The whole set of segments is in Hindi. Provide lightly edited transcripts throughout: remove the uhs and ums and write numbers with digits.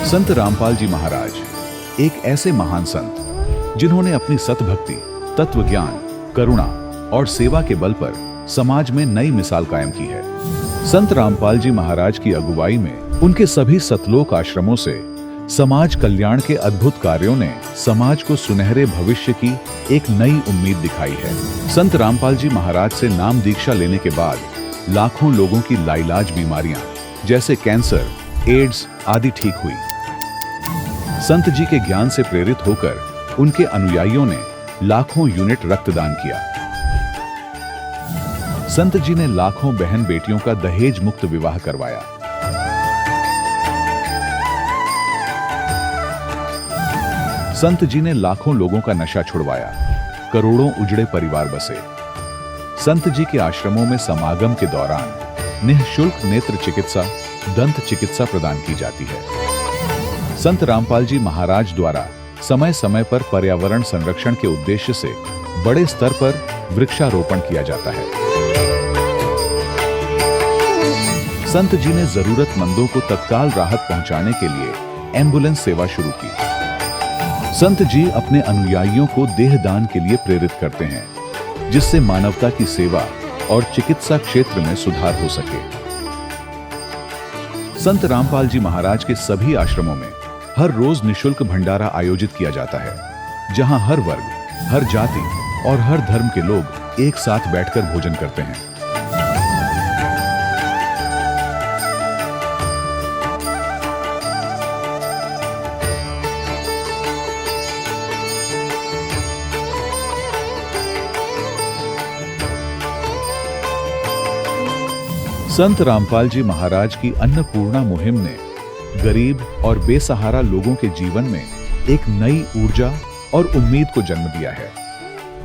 संत रामपाल जी महाराज एक ऐसे महान संत जिन्होंने अपनी सतभक्ति, तत्व ज्ञान, करुणा और सेवा के बल पर समाज में नई मिसाल कायम की है। संत रामपाल जी महाराज की अगुवाई में उनके सभी सतलोक आश्रमों से समाज कल्याण के अद्भुत कार्यों ने समाज को सुनहरे भविष्य की एक नई उम्मीद दिखाई है। संत रामपाल जी महाराज से नाम दीक्षा लेने के बाद लाखों लोगों की लाइलाज बीमारियां जैसे कैंसर, एड्स आदि ठीक हुई। संत जी के ज्ञान से प्रेरित होकर उनके अनुयायियों ने लाखों यूनिट रक्तदान किया। संत जी ने लाखों बहन बेटियों का दहेज मुक्त विवाह करवाया। संत जी ने लाखों लोगों का नशा छुड़वाया, करोड़ों उजड़े परिवार बसे। संत जी के आश्रमों में समागम के दौरान निःशुल्क नेत्र चिकित्सा, दंत चिकित्सा प्रदान की जाती है। संत रामपाल जी महाराज द्वारा समय समय पर पर्यावरण संरक्षण के उद्देश्य से बड़े स्तर पर वृक्षारोपण किया जाता है। संत जी ने जरूरतमंदों को तत्काल राहत पहुंचाने के लिए एम्बुलेंस सेवा शुरू की। संत जी अपने अनुयायियों को देहदान के लिए प्रेरित करते हैं, जिससे मानवता की सेवा और चिकित्सा क्षेत्र में सुधार हो सके। संत रामपाल जी महाराज के सभी आश्रमों में हर रोज निःशुल्क भंडारा आयोजित किया जाता है, जहां हर वर्ग, हर जाति और हर धर्म के लोग एक साथ बैठकर भोजन करते हैं। संत रामपाल जी महाराज की अन्नपूर्णा मुहिम ने गरीब और बेसहारा लोगों के जीवन में एक नई ऊर्जा और उम्मीद को जन्म दिया है।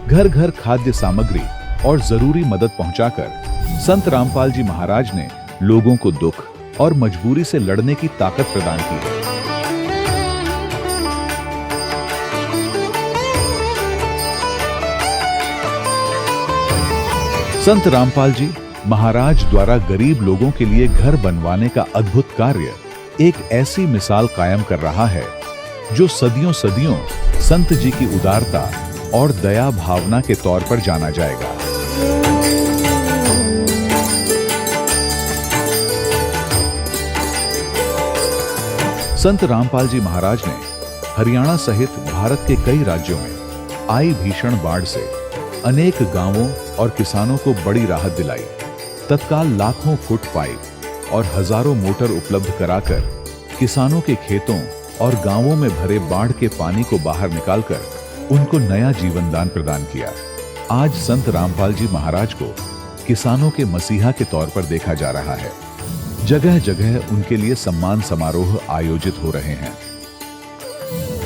घर घर खाद्य सामग्री और जरूरी मदद पहुंचाकर संत रामपाल जी महाराज ने लोगों को दुख और मजबूरी से लड़ने की ताकत प्रदान की है। संत रामपाल जी महाराज द्वारा गरीब लोगों के लिए घर बनवाने का अद्भुत कार्य एक ऐसी मिसाल कायम कर रहा है जो सदियों सदियों संत जी की उदारता और दया भावना के तौर पर जाना जाएगा। संत रामपाल जी महाराज ने हरियाणा सहित भारत के कई राज्यों में आई भीषण बाढ़ से अनेक गांवों और किसानों को बड़ी राहत दिलाई। तत्काल लाखों फुट पाइप और हजारों मोटर उपलब्ध कराकर किसानों के खेतों और गांवों में भरे बाढ़ के पानी को बाहर निकालकर उनको नया जीवन दान प्रदान किया। आज संत रामपाल जी महाराज को किसानों के मसीहा के तौर पर देखा जा रहा है। जगह जगह उनके लिए सम्मान समारोह आयोजित हो रहे हैं।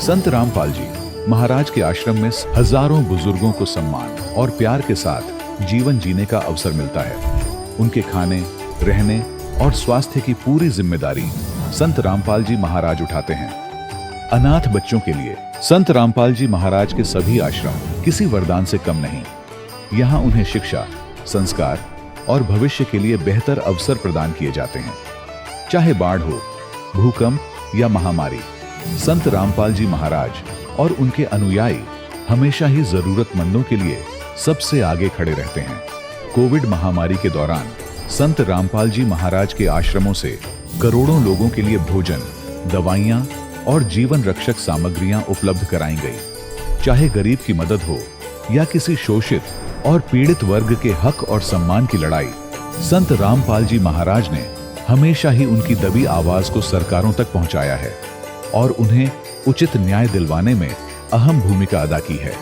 संत रामपाल जी महाराज के आश्रम में हजारों बुजुर्गों को सम्मान और प्यार के साथ जीवन जीने का अवसर मिलता है। उनके खाने, रहने और स्वास्थ्य की पूरी जिम्मेदारी संत रामपाल जी महाराज उठाते हैं। अनाथ बच्चों के लिए संत रामपाल जी महाराज के सभी आश्रम किसी वरदान से कम नहीं। यहाँ उन्हें शिक्षा, संस्कार और भविष्य के लिए बेहतर अवसर प्रदान किए जाते हैं। चाहे बाढ़ हो, भूकंप या महामारी, संत रामपाल जी महाराज और उनके अनुयायी हमेशा ही जरूरतमंदों के लिए सबसे आगे खड़े रहते हैं। कोविड महामारी के दौरान संत रामपाल जी महाराज के आश्रमों से करोड़ों लोगों के लिए भोजन, दवाइयां और जीवन रक्षक सामग्रियां उपलब्ध कराई गई। चाहे गरीब की मदद हो या किसी शोषित और पीड़ित वर्ग के हक और सम्मान की लड़ाई, संत रामपाल जी महाराज ने हमेशा ही उनकी दबी आवाज को सरकारों तक पहुंचाया है और उन्हें उचित न्याय दिलवाने में अहम भूमिका अदा की है।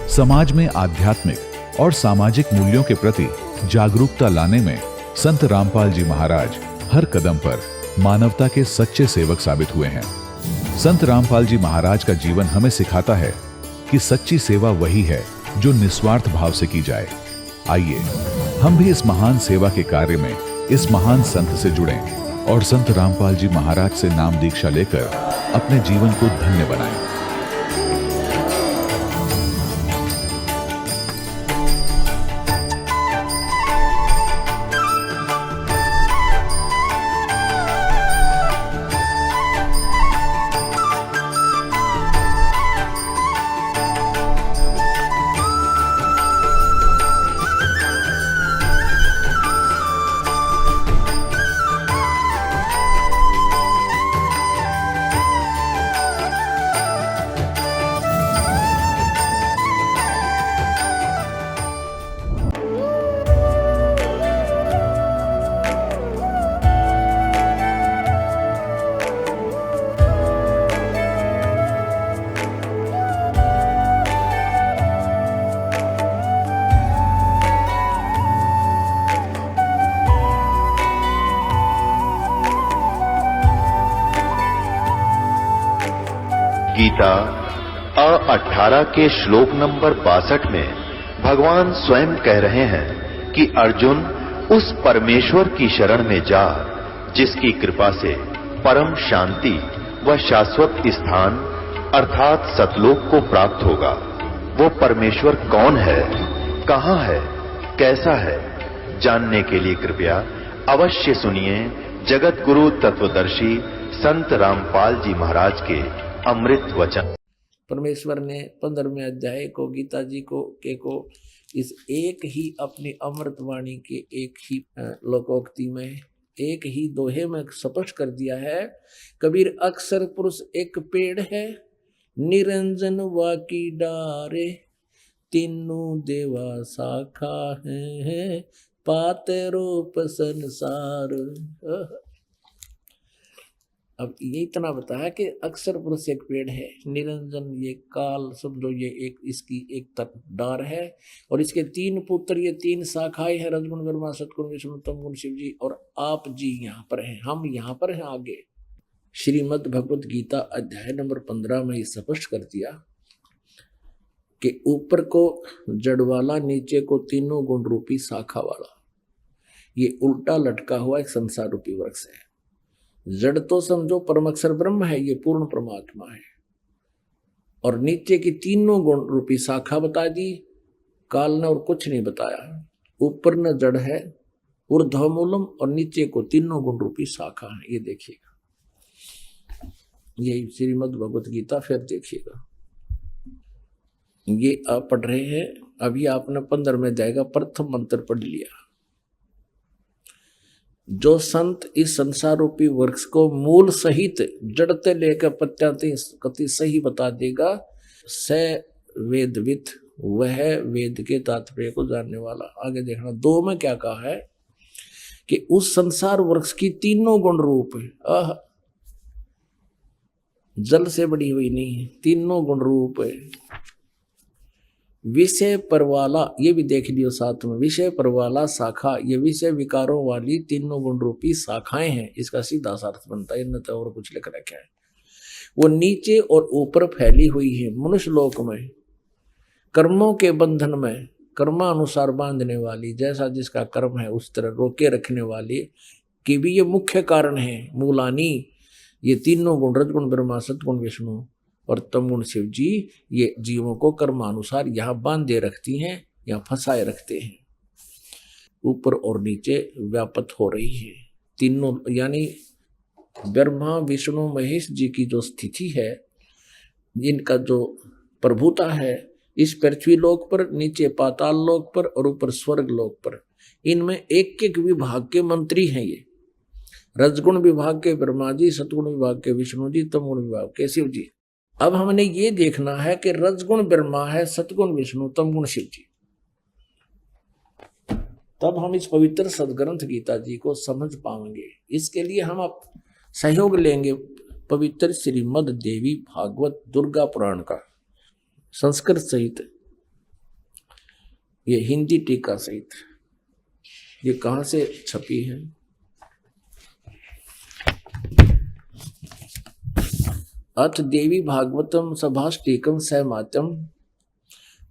समाज में आध्यात्मिक और सामाजिक मूल्यों के प्रति जागरूकता लाने में संत रामपाल जी महाराज हर कदम पर मानवता के सच्चे सेवक साबित हुए हैं। संत रामपाल जी महाराज का जीवन हमें सिखाता है कि सच्ची सेवा वही है जो निस्वार्थ भाव से की जाए। आइए हम भी इस महान सेवा के कार्य में इस महान संत से जुड़ें और संत रामपाल जी महाराज से नाम दीक्षा लेकर अपने जीवन को धन्य बनाएं। गीता 18 के श्लोक नंबर 62 में भगवान स्वयं कह रहे हैं कि अर्जुन उस परमेश्वर की शरण में जा जिसकी कृपा से परम शांति व शाश्वत स्थान अर्थात सतलोक को प्राप्त होगा। वो परमेश्वर कौन है, कहां है, कैसा है, जानने के लिए कृपया अवश्य सुनिए जगत गुरु तत्वदर्शी संत रामपाल जी महाराज के अमृत वचन। परमेश्वर ने 15वें अध्याय को गीता जी को इस एक ही अपनी अमृत वाणी के एक ही लोकोक्ति में एक ही दोहे में स्पष्ट कर दिया है। कबीर अक्सर पुरुष एक पेड़ है, निरंजन वाकी डारे, तीनों देवा शाखा है, पाते रूप संसार। अब ये इतना बताया कि अक्सर पुरुष एक पेड़ है, निरंजन ये काल समझो ये एक इसकी एक डार है, और इसके 3 पुत्र ये 3 शाखाएं हैं, रजगुण ब्रह्मा सतगुण विष्णु तमगुण शिव जी, और आप जी यहाँ पर हैं, हम यहाँ पर हैं। आगे श्रीमद् भगवत गीता अध्याय नंबर 15 में ये स्पष्ट कर दिया कि ऊपर को जड़ वाला, नीचे को तीनों गुण रूपी शाखा वाला, ये उल्टा लटका हुआ एक संसार रूपी वृक्ष है। जड़ तो समझो परम अक्षर ब्रह्म है, ये पूर्ण परमात्मा है, और नीचे की तीनों गुण रूपी शाखा बता दी काल ने, और कुछ नहीं बताया। ऊपर न जड़ है ऊर्ध्वमूलम, और नीचे को तीनों गुण रूपी शाखा है। ये देखिएगा, यही श्रीमद् भगवत गीता, फिर देखिएगा। ये आप पढ़ रहे हैं, अभी आपने 15वें अध्याय का प्रथम मंत्र पढ़ लिया। जो संत इस संसार रूपी वृक्ष को मूल सहित जड़ते लेकर पत्याति सही बता देगा, स वेदविद, वह वेद के तात्पर्य को जानने वाला। आगे देखना 2 में क्या कहा है कि उस संसार वृक्ष की तीनों गुण रूप है, जल से बड़ी हुई नहीं, तीनों गुण रूप है। विषय परवाला, ये भी देख लियो साथ में, विषय परवाला शाखा, ये विषय विकारों वाली तीनों गुण रूपी शाखाएं हैं। इसका सीधा अर्थ बनता है, न तो और कुछ लिख रखा है। वो नीचे और ऊपर फैली हुई है मनुष्य लोक में, कर्मों के बंधन में कर्मानुसार बांधने वाली, जैसा जिसका कर्म है उस तरह रोके रखने वाली की भी ये मुख्य कारण है। मूलानी, ये तीनों गुण रजगुण ब्रह्मा सतगुण विष्णु और तमगुण शिव जी, ये जीवों को कर्मानुसार यहाँ बांधे रखती हैं, यहाँ फंसाए रखते हैं। ऊपर और नीचे व्यापत हो रही है तीनों, यानी ब्रह्मा विष्णु महेश जी की जो स्थिति है, जिनका जो प्रभुता है इस पृथ्वी लोक पर, नीचे पाताल लोक पर और ऊपर स्वर्ग लोक पर, इनमें एक एक विभाग के मंत्री हैं। ये रजगुण विभाग के ब्रह्मा जी, सतगुण विभाग के विष्णु जी, तमगुण विभाग के शिव जी। अब हमने ये देखना है कि रजगुण ब्रह्मा है, सतगुण विष्णु, तमगुण शिव जी, तब हम इस पवित्र सदग्रंथ गीता जी को समझ पाएंगे। इसके लिए हम अब सहयोग लेंगे पवित्र श्रीमद् देवी भागवत दुर्गा पुराण का, संस्कृत सहित, ये हिंदी टीका सहित। ये कहाँ से छपी है? अथ देवी भागवतम सभाष्टीकम सहमात्यम,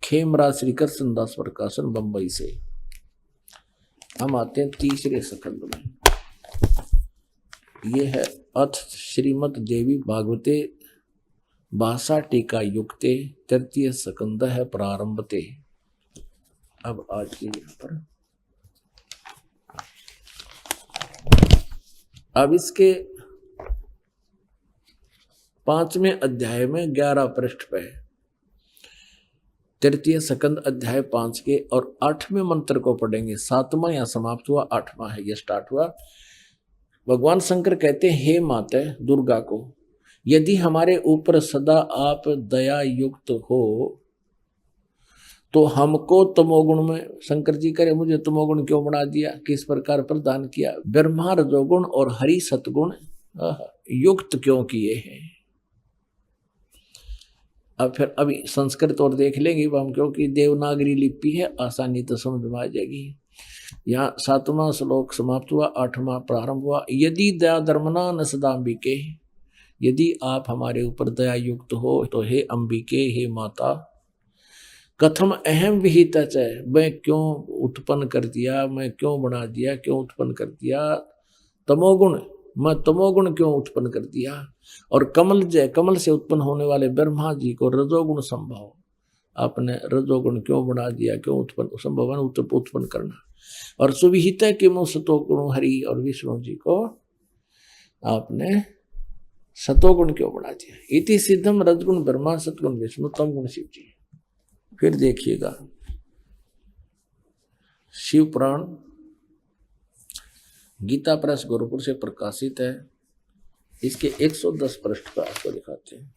खेमरा श्रीकर संदास प्रकाशन, बंबई से। हम आते हैं तीसरे स्कंद में। ये है अथ श्रीमद् देवी भागवते भाषा टीका युक्ते, तृतीय स्कंद है प्रारंभते। अब आज के यहाँ पर अब इसके 5वें अध्याय में 11 पृष्ठ पे तृतीय स्कंद अध्याय 5 के और 8वें मंत्र को पढ़ेंगे। 7वां यहाँ समाप्त हुआ, 8वां है ये स्टार्ट हुआ। भगवान शंकर कहते हैं, हे माते दुर्गा को, यदि हमारे ऊपर सदा आप दया युक्त हो तो हमको तमोगुण में, शंकर जी करे मुझे तमोगुण क्यों बना दिया, किस प्रकार प्रदान किया, ब्रह्मा रजोगुण और हरि सतगुण युक्त क्यों किए हैं। अब फिर अभी संस्कृत और देख लेंगे हम, क्योंकि देवनागरी लिपि है, आसानी तो समझ में आ जाएगी। यहाँ 7वां श्लोक समाप्त हुआ, 8वां प्रारंभ हुआ। यदि दया धर्मना न सदाम्बिके, यदि आप हमारे ऊपर दया युक्त हो तो हे अंबिके, हे माता, कथम अहम विहित है, मैं क्यों उत्पन्न कर दिया, मैं क्यों बना दिया, क्यों उत्पन्न कर दिया तमोगुण, मैं तमोगुण क्यों उत्पन्न कर दिया। और कमल से उत्पन्न होने वाले ब्रह्मा जी को रजोगुण संभव आपने रजोगुण क्यों बना दिया, क्यों उत्पन्न संभव उत्पन्न करना। और सुविहित के मुँह सतोगुण हरि और विष्णु जी को आपने सतोगुण क्यों बना दिया। इति सिद्धम रजगुण ब्रह्मा सतगुण विष्णु तम गुण शिव जी। फिर देखिएगा शिव पुराण गीता प्रेस गोरखपुर से प्रकाशित है। इसके 110 पृष्ठ पर आपको दिखाते हैं।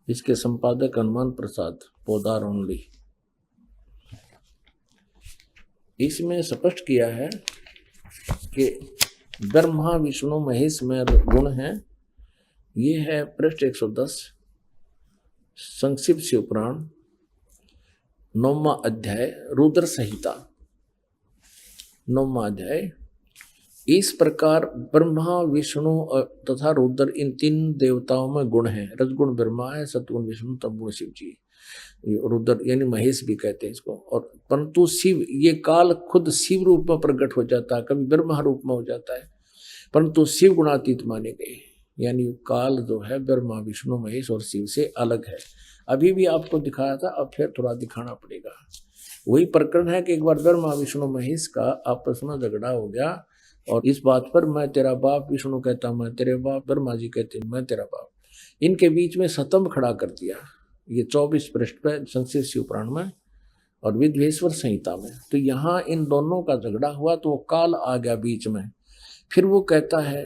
इसके संपादक हनुमान प्रसाद पोदार ओनली। इसमें स्पष्ट किया है कि ब्रह्मा विष्णु महेश में गुण है। ये है पृष्ठ 110 संक्षिप्त शिव पुराण 9वां अध्याय रुद्र संहिता 9वां अध्याय। इस प्रकार ब्रह्मा विष्णु तथा रुद्र इन तीन देवताओं में गुण है। रजगुण ब्रह्मा है, सतगुण विष्णु, तमगुण शिव जी। रुद्र यानी महेश भी कहते हैं इसको। और परंतु शिव ये काल खुद शिव रूप में प्रकट हो जाता है, कभी ब्रह्मा रूप में हो जाता है, परंतु शिव गुणातीत माने गए। यानी काल जो है ब्रह्मा विष्णु महेश और शिव से अलग है। अभी भी आपको दिखाया था, अब फिर थोड़ा दिखाना पड़ेगा। वही प्रकरण है कि एक बार ब्रह्मा विष्णु महेश का आपस में झगड़ा हो गया और इस बात पर मैं तेरा बाप, विष्णु कहता मैं तेरे बाप, ब्रह्मा जी कहते मैं तेरा बाप। इनके बीच में स्तंभ खड़ा कर दिया। ये 24 पृष्ठ पर संक्षिप्त शिव पुराण में और विद्वेश्वर संहिता में। तो यहाँ इन दोनों का झगड़ा हुआ तो वो काल आ गया बीच में। फिर वो कहता है,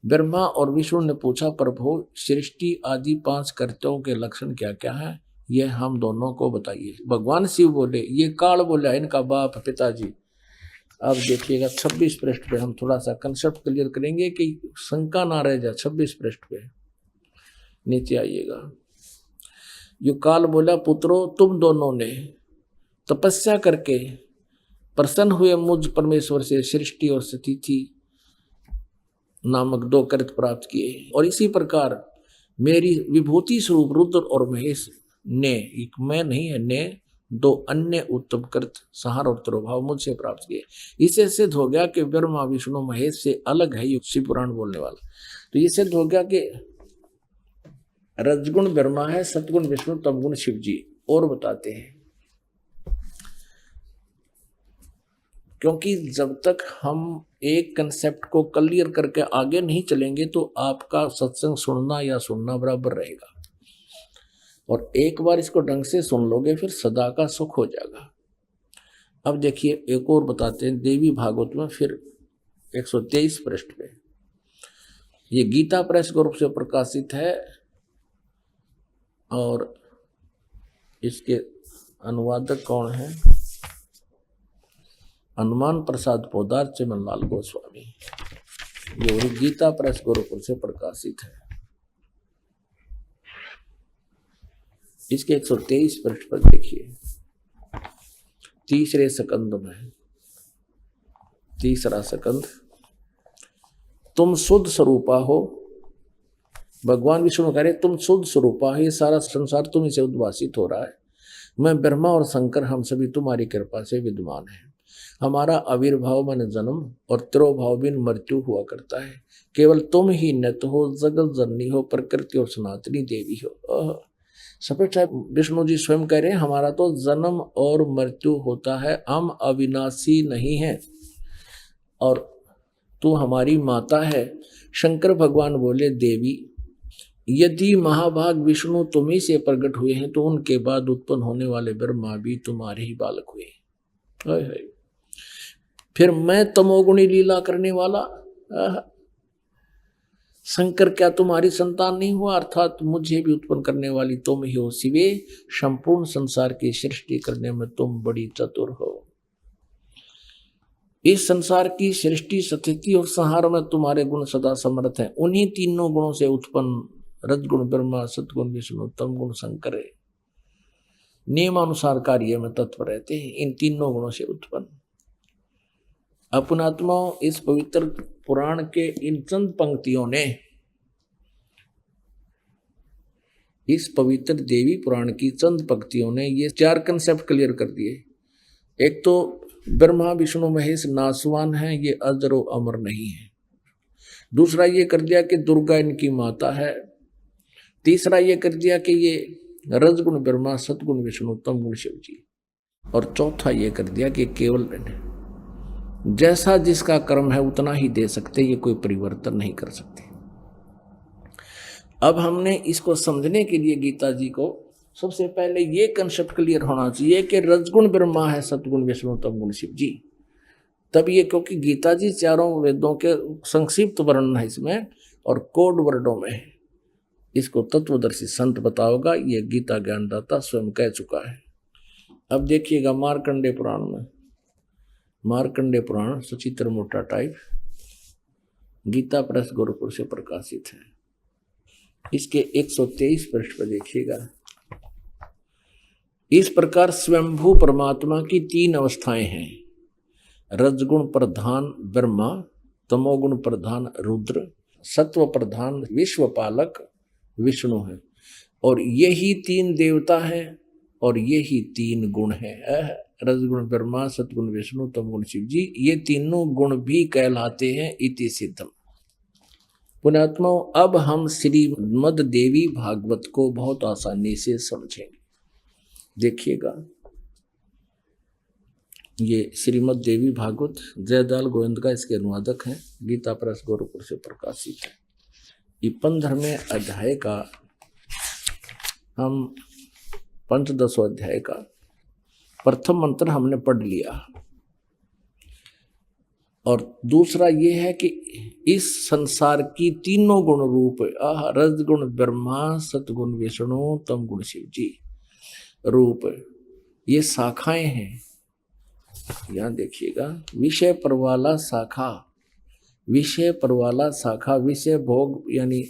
ब्रह्मा और विष्णु ने पूछा, प्रभु सृष्टि आदि 5 कर्तव्यों के लक्षण क्या क्या है, ये हम दोनों को बताइए। भगवान शिव बोले, ये काल बोला इनका बाप पिताजी। अब देखिएगा 26 पृष्ठ पे हम थोड़ा सा कंसेप्ट क्लियर करेंगे कि शंका ना रह जाए। 26 पृष्ठ पे नीचे आइएगा। यो काल बोला, पुत्रो तुम दोनों ने तपस्या करके प्रसन्न हुए मुझ परमेश्वर से सृष्टि और स्थिति नामक 2 कृत प्राप्त किए। और इसी प्रकार मेरी विभूति स्वरूप रुद्र और महेश ने, एक मैं नहीं है, ने 2 अन्य उत्तम कृत संहार और तिरोभाव मुझसे प्राप्त किए। इससे सिद्ध हो गया कि ब्रह्मा विष्णु महेश से अलग है ये शिव पुराण बोलने वाला। तो ये सिद्ध हो गया कि रजगुण ब्रह्मा है, सतगुण विष्णु, तमगुण शिव जी। और बताते हैं, क्योंकि जब तक हम एक कंसेप्ट को क्लियर करके आगे नहीं चलेंगे तो आपका सत्संग सुनना या सुनना बराबर रहेगा। और एक बार इसको ढंग से सुन लोगे फिर सदा का सुख हो जाएगा। अब देखिए एक और बताते हैं देवी भागवत में, फिर 123 पृष्ठ पे। ये गीता प्रेस ग्रुप से प्रकाशित है और इसके अनुवादक कौन है? हनुमान प्रसाद पोदार चिमनलाल गोस्वामी। ये गीता प्रेस गोरखपुर से प्रकाशित है। इसके 123 पृष्ठ पर देखिए, तीसरे सकंद में, तीसरा सकंद, तुम शुद्ध स्वरूपा हो। भगवान विष्णु कह रहे तुम शुद्ध स्वरूपा हो, ये सारा संसार तुम्हीं से उद्भासित हो रहा है। मैं ब्रह्मा और शंकर हम सभी तुम्हारी कृपा से विद्यमान हैं। हमारा आविर्भाव मन जन्म और तिरोभाव बिन मृत्यु हुआ करता है। केवल तुम ही नित्य हो, जगत जननी हो, प्रकृति और सनातनी देवी हो। सफेद साहब विष्णु जी स्वयं कह रहे हैं हमारा तो जन्म और मृत्यु होता है, हम अविनाशी नहीं हैं और तू हमारी माता है। शंकर भगवान बोले, देवी यदि महाभाग विष्णु तुम्ही से प्रकट हुए हैं तो उनके बाद उत्पन्न होने वाले ब्रह्मा भी तुम्हारे ही बालक हुए। फिर मैं तमोगुणी लीला करने वाला शंकर क्या तुम्हारी संतान नहीं हुआ? अर्थात मुझे भी उत्पन्न करने वाली तुम ही हो शिवे। संपूर्ण संसार की सृष्टि करने में तुम बड़ी चतुर हो। इस संसार की सृष्टि, स्थिति और संहार में तुम्हारे गुण सदा समर्थ हैं। उन्हीं तीनों गुणों से उत्पन्न रजगुण ब्रह्मा, सतगुण विष्णु, तमगुण शंकर है। नियमानुसार कार्य में तत्पर रहते हैं। इन तीनों गुणों से उत्पन्न अपनात्माओं, इस पवित्र पुराण के इन चंद पंक्तियों ने इस पवित्र देवी पुराण की चंद पंक्तियों ने ये 4 कंसेप्ट क्लियर कर दिए। एक तो ब्रह्मा विष्णु महेश नासवान हैं, ये अजर व अमर नहीं है। दूसरा ये कर दिया कि दुर्गा इनकी माता है। तीसरा ये कर दिया कि ये रजगुण ब्रह्मा, सतगुण विष्णु, तमगुण शिव जी। और चौथा ये कर दिया कि केवल जैसा जिसका कर्म है उतना ही दे सकते, ये कोई परिवर्तन नहीं कर सकते। अब हमने इसको समझने के लिए गीता जी को सबसे पहले ये कंसेप्ट क्लियर होना चाहिए कि रजगुण ब्रह्मा है, सतगुण विष्णु, तमगुण शिव जी। तब ये, क्योंकि गीता जी चारों वेदों के संक्षिप्त वर्णन है इसमें और कोड वर्डों में है। इसको तत्वदर्शी संत बताओगा, ये गीता ज्ञानदाता स्वयं कह चुका है। अब देखिएगा मार्कंडेय पुराण में, मार्कंडेय पुराण सचित्र मोटा टाइप, गीता प्रेस गोरखपुर से प्रकाशित है। इसके 123 पृष्ठ पर देखिएगा। इस प्रकार स्वयंभू परमात्मा की 3 अवस्थाएं हैं। रजगुण प्रधान ब्रह्मा, तमोगुण प्रधान रुद्र, सत्व प्रधान विश्वपालक विष्णु है। और यही 3 देवता हैं और यही 3 गुण हैं। रजगुण ब्रह्मा, सतगुण विष्णु, तमगुण शिव जी, ये तीनों गुण भी कहलाते हैं इति सिद्धम। पुण्यात्मा, अब हम श्रीमद् देवी भागवत को बहुत आसानी से समझेंगे। देखिएगा, ये श्रीमद् देवी भागवत जयदयाल गोविंद का इसके अनुवादक हैं, गीता प्रेस गोरखपुर से प्रकाशित है। ये 15वें अध्याय का हम 15वें अध्याय का प्रथम मंत्र हमने पढ़ लिया। और दूसरा ये है कि इस संसार की तीनों गुण रूप रजगुण ब्रह्मा, सतगुण विष्णु, तमगुण शिव जी रूप, ये शाखाएं हैं। यहां देखिएगा, विषय परवाला शाखा, विषय परवाला शाखा, विषय भोग यानी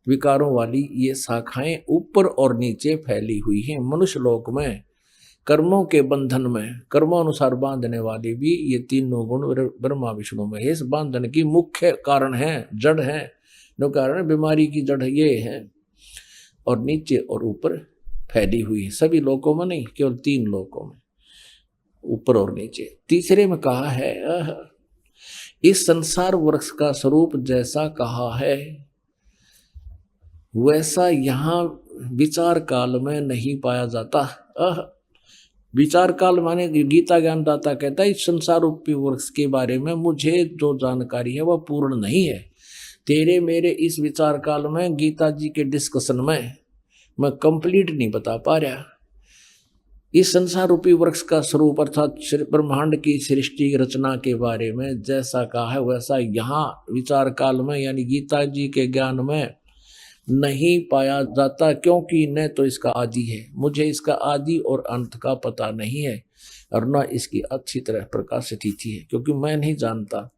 विकारों वाली ये शाखाएं ऊपर और नीचे फैली हुई हैं। मनुष्य लोक में कर्मों के बंधन में कर्मानुसार बांधने वाली भी ये तीनों गुण ब्रह्मा विष्णु महेश बांधन की मुख्य कारण है, जड़ है। जो कारण बीमारी की जड़ ये है। और नीचे और ऊपर फैली हुई है, सभी लोकों में नहीं, केवल 3 लोकों में, ऊपर और नीचे। तीसरे में कहा है, इस संसार वृक्ष का स्वरूप जैसा कहा है वैसा यहाँ विचार काल में नहीं पाया जाता। विचार काल माने गीता ज्ञानदाता कहता है इस संसार रूपी वृक्ष के बारे में मुझे जो जानकारी है वह पूर्ण नहीं है। तेरे मेरे इस विचार काल में गीता जी के डिस्कशन में मैं कंप्लीट नहीं बता पा रहा। इस संसार रूपी वृक्ष का स्वरूप अर्थात ब्रह्मांड की सृष्टि रचना के बारे में जैसा कहा है वैसा यहाँ विचार काल में यानी गीता जी के ज्ञान में नहीं पाया जाता, क्योंकि न तो इसका आदि है, मुझे इसका आदि और अंत का पता नहीं है, और न इसकी अच्छी तरह प्रकाशित तिथि है, क्योंकि मैं नहीं जानता।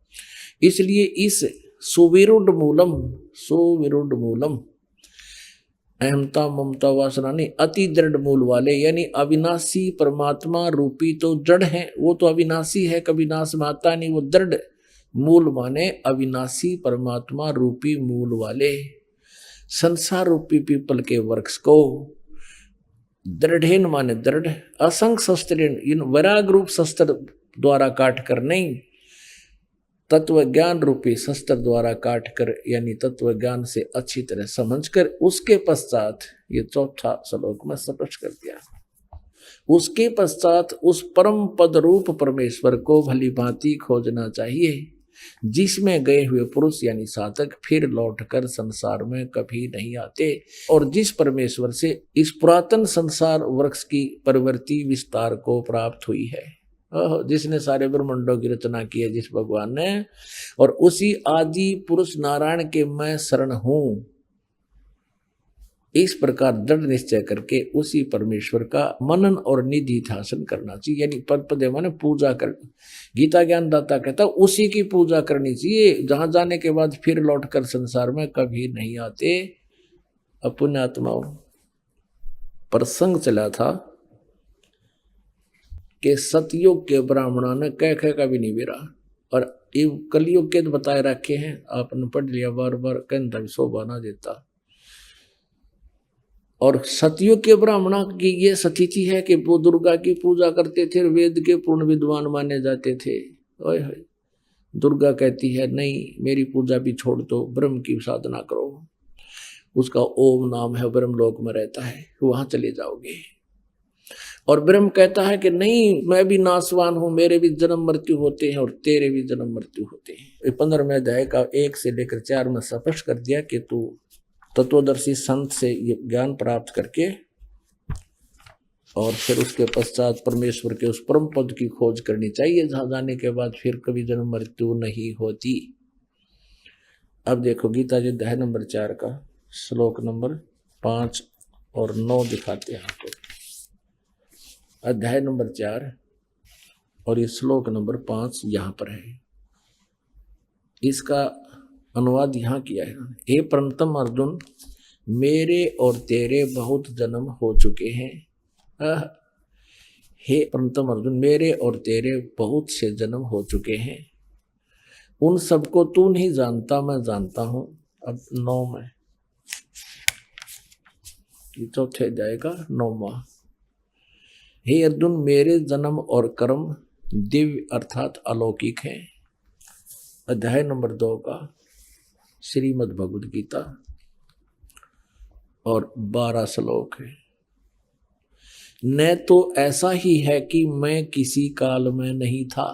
इसलिए इस सुविरुद्ध मूलम अहमता ममता वासना नहीं, अति दृढ़ मूल वाले यानी अविनाशी परमात्मा रूपी तो जड़ है, वो तो अविनाशी है, कभी नाश में आता नहीं। वो दृढ़ मूल माने अविनाशी परमात्मा रूपी मूल वाले संसार रूपी पीपल के वृक्ष को दृढ़ेन माने दृढ़, असंग शस्त्रेण इन वैराग रूप शस्त्र द्वारा काट कर नहीं, तत्व ज्ञान रूपी शस्त्र द्वारा काट कर यानी तत्व ज्ञान से अच्छी तरह समझकर उसके पश्चात ये चौथा श्लोक में स्पष्ट कर दिया। उसके पश्चात उस परम पद रूप परमेश्वर को भली भांति खोजना चाहिए, जिसमें गए हुए पुरुष यानी साधक फिर लौटकर संसार में कभी नहीं आते, और जिस परमेश्वर से इस पुरातन संसार वृक्ष की प्रवृत्ति विस्तार को प्राप्त हुई है, जिसने सारे ब्रह्मांडों की रचना की है जिस भगवान ने, और उसी आदि पुरुष नारायण के मैं शरण हूं, इस प्रकार दृढ़ निश्चय करके उसी परमेश्वर का मनन और निधि ध्यान करना चाहिए। यानी पद माने पूजा कर, गीता ज्ञानदाता कहता उसी की पूजा करनी चाहिए, जहां जाने के बाद फिर लौटकर संसार में कभी नहीं आते। अपने आत्माओं प्रसंग चला था कि सतयुग के ब्राह्मणों ने कह का भी नहीं बेरा, और ये कलयुग के बताए रखे हैं, आपने पढ़ लिया बार बार, कहता शोभा ना देता। और सतयुग के ब्राह्मणों की ये स्थिति है कि वो दुर्गा की पूजा करते थे, वेद के पूर्ण विद्वान माने जाते थे। ओए होए, दुर्गा कहती है नहीं, मेरी पूजा भी छोड़ दो, ब्रह्म की साधना करो। उसका ओम नाम है, ब्रह्मलोक में रहता है, वहां चले जाओगे। और ब्रह्म कहता है कि नहीं, मैं भी नासवान हूं, मेरे भी जन्म मृत्यु होते हैं और तेरे भी जन्म मृत्यु होते हैं। 15वें अध्याय का 1 से लेकर 4 में स्पष्ट कर दिया कि तू तत्वदर्शी संत से ये ज्ञान प्राप्त करके और फिर उसके पश्चात परमेश्वर के उस परम पद की खोज करनी चाहिए, जहां जाने के बाद फिर कभी जन्म मृत्यु नहीं होती। अब देखो गीता जी अध्याय नंबर 4 का श्लोक नंबर 5 और 9 दिखाते हैं आपको। अध्याय नंबर 4 और ये श्लोक नंबर 5 यहाँ पर है। इसका अनुवाद यहाँ किया है। हे परंतम अर्जुन, मेरे और तेरे बहुत जन्म हो चुके हैं। हे परंतम अर्जुन, मेरे और तेरे बहुत से जन्म हो चुके हैं, उन सबको तू नहीं जानता, मैं जानता हूं। अब 9 में चौथे जाएगा 9वां। हे अर्जुन, मेरे जन्म और कर्म दिव्य अर्थात अलौकिक हैं। अध्याय नंबर 2 का श्रीमद् भगवद गीता और 12 श्लोक है। न तो ऐसा ही है कि मैं किसी काल में नहीं था,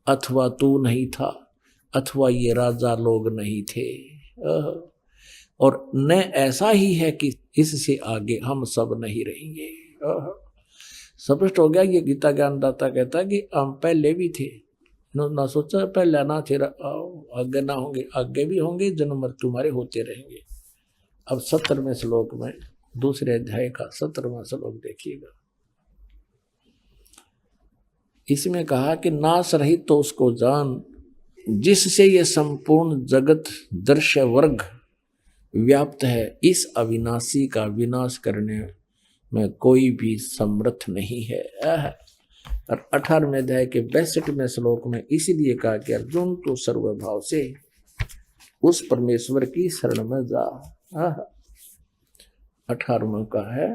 अथवा तू नहीं था, अथवा ये राजा लोग नहीं थे, और न ऐसा ही है कि इससे आगे हम सब नहीं रहेंगे। स्पष्ट हो गया। ये गीता ज्ञानदाता कहता है कि हम पहले भी थे, ना सोचा पहले ना थे, आगे ना होंगे, आगे भी होंगे, जन्म मृत्यु तुम्हारे होते रहेंगे। अब 17वें श्लोक में दूसरे अध्याय का 17वां श्लोक देखिएगा। इसमें कहा कि नाश रहित तो उसको जान, जिससे ये संपूर्ण जगत दृश्य वर्ग व्याप्त है। इस अविनाशी का विनाश करने में कोई भी समर्थ नहीं है। और 18वें अध्याय के 62वें श्लोक में इसीलिए कहा कि अर्जुन तू सर्वभाव से उस परमेश्वर की शरण में जा। 18वां का है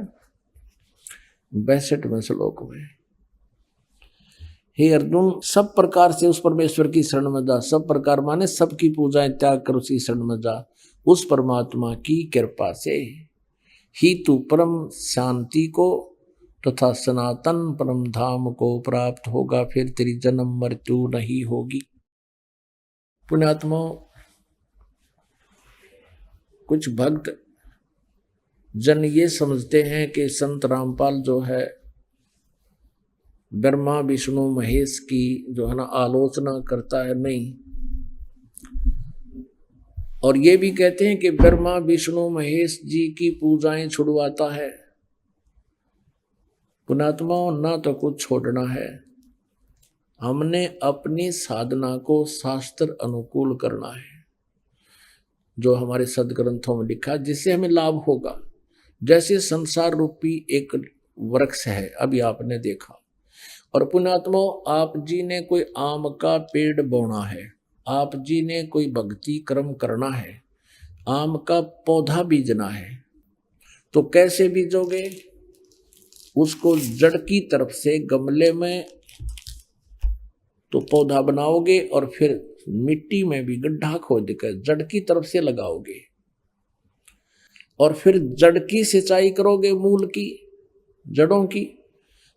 62वें श्लोक में, हे अर्जुन सब प्रकार से उस परमेश्वर की शरण में जा। सब प्रकार माने सबकी पूजाएं त्याग कर उसी शरण में जा। उस परमात्मा की कृपा से ही तू परम शांति को तथा सनातन परम धाम को प्राप्त होगा, फिर तेरी जन्म मृत्यु नहीं होगी। पुण्यात्मा, कुछ भक्त जन ये समझते हैं कि संत रामपाल जो है ब्रह्मा विष्णु महेश की जो है ना आलोचना करता है। नहीं, और ये भी कहते हैं कि ब्रह्मा विष्णु महेश जी की पूजाएं छुड़वाता है। पुणात्मा, ना तो कुछ छोड़ना है, हमने अपनी साधना को शास्त्र अनुकूल करना है, जो हमारे सदग्रंथों में लिखा, जिससे हमें लाभ होगा। जैसे संसार रूपी एक वृक्ष है, अभी आपने देखा, और पुण्यात्मा आप जी ने कोई आम का पेड़ बोना है, आप जी ने कोई भक्ति कर्म करना है, आम का पौधा बीजना है, तो कैसे बीजोगे? उसको जड़ की तरफ से गमले में तो पौधा बनाओगे और फिर मिट्टी में भी गड्ढा खोद कर जड़ की तरफ से लगाओगे, और फिर जड़ की सिंचाई करोगे, मूल की, जड़ों की।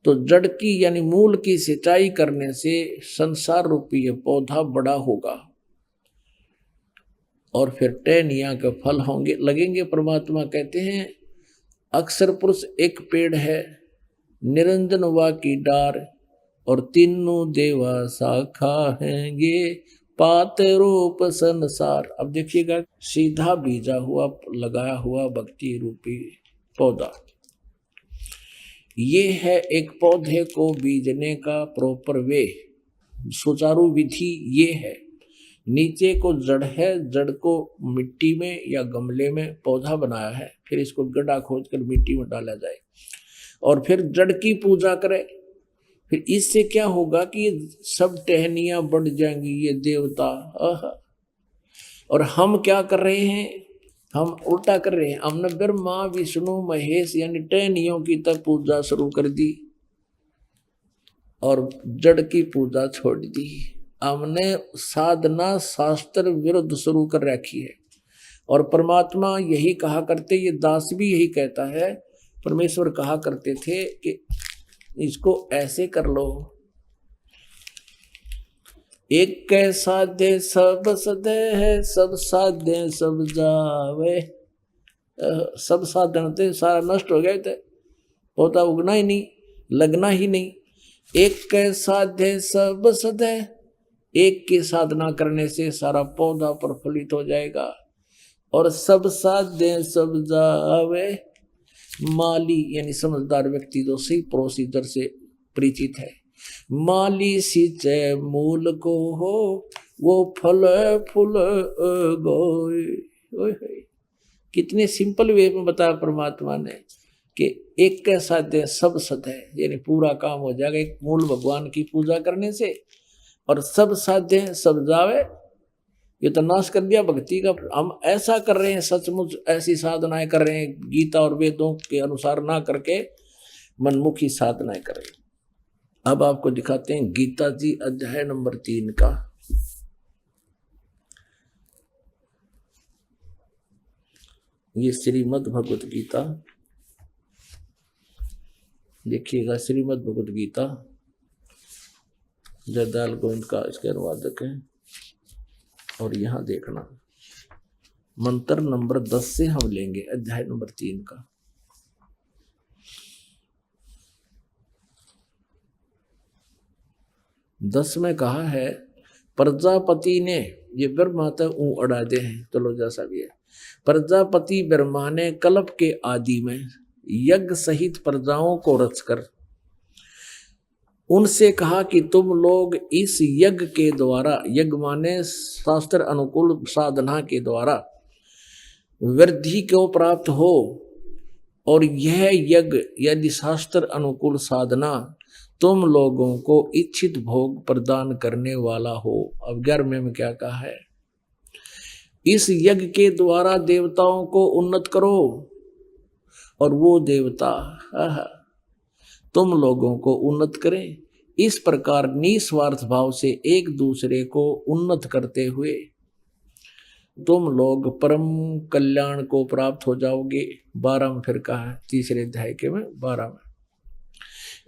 तो जड़ की यानी मूल की सिंचाई करने से संसार रूपी ये पौधा बड़ा होगा और फिर टहनियां के फल होंगे, लगेंगे। परमात्मा कहते हैं अक्षर पुरुष एक पेड़ है, निरंजन वा की डार, और तीनों देवा शाखा हैंगे, पात रूप संसार। अब देखिएगा, सीधा बीजा हुआ लगाया हुआ भक्ति रूपी पौधा, ये है एक पौधे को बीजने का प्रॉपर वे, सुचारू विधि ये है। नीचे को जड़ है, जड़ को मिट्टी में या गमले में पौधा बनाया है, फिर इसको गड्ढा खोदकर मिट्टी में डाला जाए और फिर जड़ की पूजा करे। फिर इससे क्या होगा कि ये सब टहनियां बढ़ जाएंगी, ये देवता। और हम क्या कर रहे हैं? हम उल्टा कर रहे हैं। हमने ब्रह्मा विष्णु महेश यानी टहनियों की तब पूजा शुरू कर दी और जड़ की पूजा छोड़ दी। हमने साधना शास्त्र विरुद्ध शुरू कर रखी है। और परमात्मा यही कहा करते, ये दास भी यही कहता है, परमेश्वर कहा करते थे कि इसको ऐसे कर लो। एक कै साधे सब सदे है, सब साधे सब जावे। सब साधन थे सारा नष्ट हो गए थे, पौधा उगना ही नहीं, लगना ही नहीं। एक कै साधे सब सदे, एक की साधना करने से सारा पौधा प्रफुल्लित हो जाएगा। और सब साधे सब जावे, माली यानी समझदार व्यक्ति जो सही प्रोसीजर से परिचित है। माली सिंचे मूल को हो, वो फल फूल गोय। कितने सिंपल वे में बताया परमात्मा ने कि एक के साथ सब सद है, यानी पूरा काम हो जाएगा एक मूल भगवान की पूजा करने से। और सब साध्य सब जावे, ये तो नाश कर दिया भक्ति का। हम ऐसा कर रहे हैं, सचमुच ऐसी साधनाएं कर रहे हैं, गीता और वेदों के अनुसार ना करके मनमुखी साधनाएं कर रहे हैं। अब आपको दिखाते हैं गीता जी अध्याय नंबर 3 का। ये श्रीमद् भगवत गीता देखिएगा। श्रीमद् भगवत गीता जयदयाल गोविंद का इसके अनुवादक है। और यहां देखना मंत्र नंबर 10 से हम लेंगे अध्याय नंबर 3 का। दस में कहा है, प्रजापति ने, ये ब्रह्मा तो अड़ा दे हैं, चलो जैसा भी है। प्रजापति ब्रह्मा ने कल्प के आदि में यज्ञ सहित प्रजाओं को रचकर उनसे कहा कि तुम लोग इस यज्ञ के द्वारा, यज्ञ माने शास्त्र अनुकूल साधना के द्वारा वृद्धि को प्राप्त हो। और यह यज्ञ यदि शास्त्र अनुकूल साधना तुम लोगों को इच्छित भोग प्रदान करने वाला हो। अब 11वें में क्या कहा है, इस यज्ञ के द्वारा देवताओं को उन्नत करो और वो देवता तुम लोगों को उन्नत करें। इस प्रकार निस्वार्थ भाव से एक दूसरे को उन्नत करते हुए तुम लोग परम कल्याण को प्राप्त हो जाओगे। 12 में फिर कहा है, तीसरे अध्याय के में 12 में,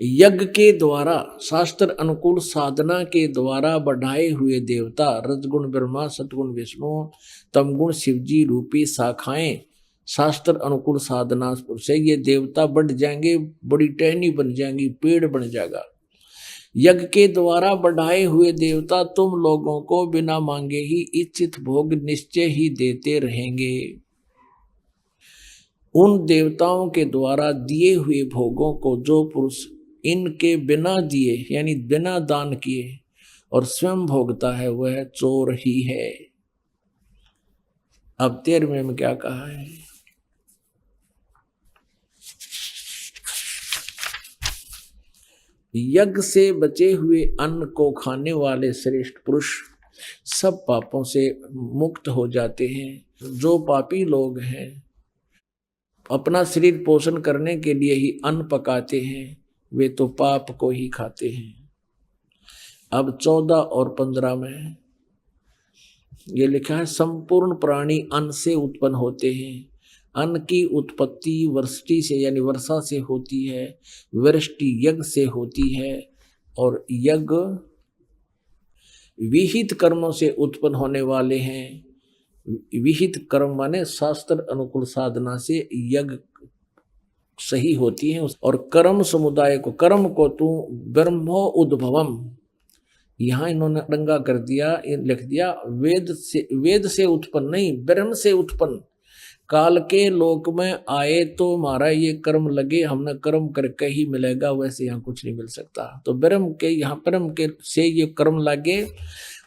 यज्ञ के द्वारा शास्त्र अनुकूल साधना के द्वारा बढ़ाए हुए देवता रजगुण ब्रह्मा, सतगुण विष्णु, तमगुण शिवजी रूपी शाखाएं शास्त्र अनुकूल साधना से ये देवता बढ़ जाएंगे, बड़ी टहनी बन जाएंगी, पेड़ बन जाएगा। यज्ञ के द्वारा बढ़ाए हुए देवता तुम लोगों को बिना मांगे ही इच्छित भोग निश्चय ही देते रहेंगे। उन देवताओं के द्वारा दिए हुए भोगों को जो पुरुष इनके बिना दिए यानी बिना दान किए और स्वयं भोगता है वह चोर ही है। अब 13वें में क्या कहा है, यज्ञ से बचे हुए अन्न को खाने वाले श्रेष्ठ पुरुष सब पापों से मुक्त हो जाते हैं। जो पापी लोग हैं अपना शरीर पोषण करने के लिए ही अन्न पकाते हैं, वे तो पाप को ही खाते हैं। अब 14 और 15 में ये लिखा है, संपूर्ण प्राणी अन्न से उत्पन्न होते हैं। अन्न की उत्पत्ति वृष्टि से यानी वर्षा से होती है, वृष्टि यज्ञ से होती है और यज्ञ विहित कर्मों से उत्पन्न होने वाले हैं। विहित कर्म माने शास्त्र अनुकूल साधना से यज्ञ सही होती है। और कर्म समुदाय को, कर्म को तू ब्रह्मो उद्भवम, यहाँ इन्होंने डंगा कर दिया, लिख दिया वेद से उत्पन्न नहीं, ब्रह्म से उत्पन्न। काल के लोक में आए तो हमारा ये कर्म लगे, हमने कर्म करके ही मिलेगा, वैसे यहाँ कुछ नहीं मिल सकता। तो ब्रह्म के यहाँ ब्रह्म के से ये कर्म लगे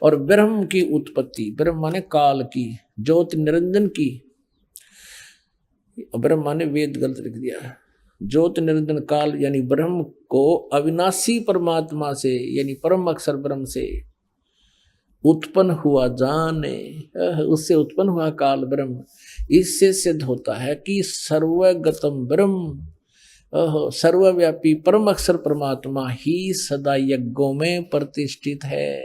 और ब्रह्म की उत्पत्ति, ब्रह्म माने काल की, ज्योति निरंजन की, ब्रह्म माने वेद गलत लिख दिया, ज्योति निरंजन काल यानी ब्रह्म को अविनाशी परमात्मा से यानी परम अक्षर ब्रह्म से उत्पन्न हुआ जाने, उससे उत्पन्न हुआ काल ब्रह्म। इससे सिद्ध होता है कि सर्वगतम ब्रह्म, सर्वव्यापी परम अक्षर परमात्मा ही सदा यज्ञों में प्रतिष्ठित है।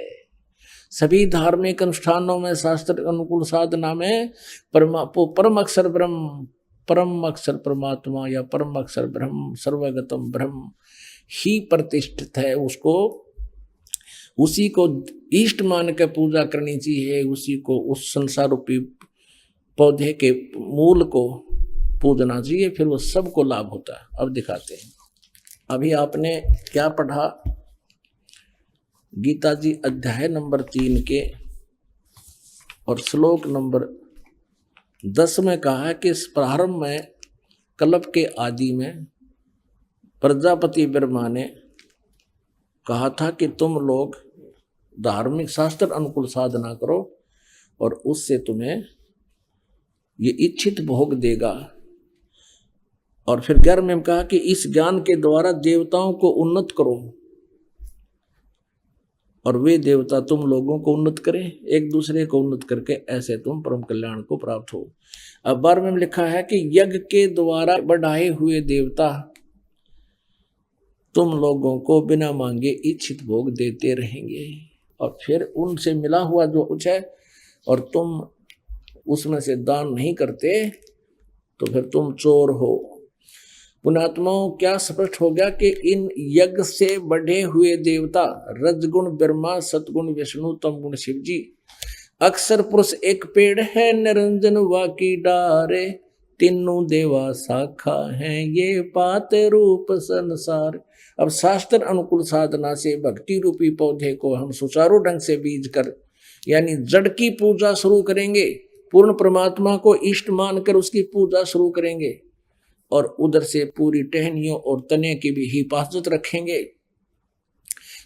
सभी धार्मिक अनुष्ठानों में, शास्त्र अनुकूल साधना में परम अक्षर ब्रह्म, परम अक्षर परमात्मा या परम अक्षर ब्रह्म, सर्वगतम ब्रह्म ही प्रतिष्ठित है। उसी को इष्ट मान के पूजा करनी चाहिए, उसी को, उस संसार रूपी पौधे के मूल को पूजना चाहिए, फिर वो सबको लाभ होता है। अब दिखाते हैं। अभी आपने क्या पढ़ा? गीता जी अध्याय नंबर 3 के और श्लोक नंबर 10 में कहा है कि प्रारंभ में, कल्प के आदि में प्रजापति ब्रह्मा ने कहा था कि तुम लोग धार्मिक शास्त्र अनुकूल साधना करो और उससे तुम्हें ये इच्छित भोग देगा। और फिर 11 में कहा कि इस ज्ञान के द्वारा देवताओं को उन्नत करो और वे देवता तुम लोगों को उन्नत करें, एक दूसरे को उन्नत करके ऐसे तुम परम कल्याण को प्राप्त हो। अब 12 में लिखा है कि यज्ञ के द्वारा बढ़ाए हुए देवता तुम लोगों को बिना मांगे इच्छित भोग देते रहेंगे, और फिर उनसे मिला हुआ जो कुछ है और तुम उसमें से दान नहीं करते तो फिर तुम चोर हो। पुण्यात्माओं, क्या स्पष्ट हो गया कि इन यज्ञ से बढ़े हुए देवता रजगुण ब्रह्मा, सतगुण विष्णु, तमगुण शिव जी, अक्षर पुरुष एक पेड़ है, निरंजन वाकी डारे, तीनों देवा शाखा हैं, ये पात रूप संसार। अब शास्त्र अनुकूल साधना से भक्ति रूपी पौधे को हम सुचारू ढंग से बीज कर, यानी जड़ की पूजा शुरू करेंगे, पूर्ण परमात्मा को इष्ट मानकर उसकी पूजा शुरू करेंगे, और उधर से पूरी टहनियों और तने की भी हिफाजत रखेंगे,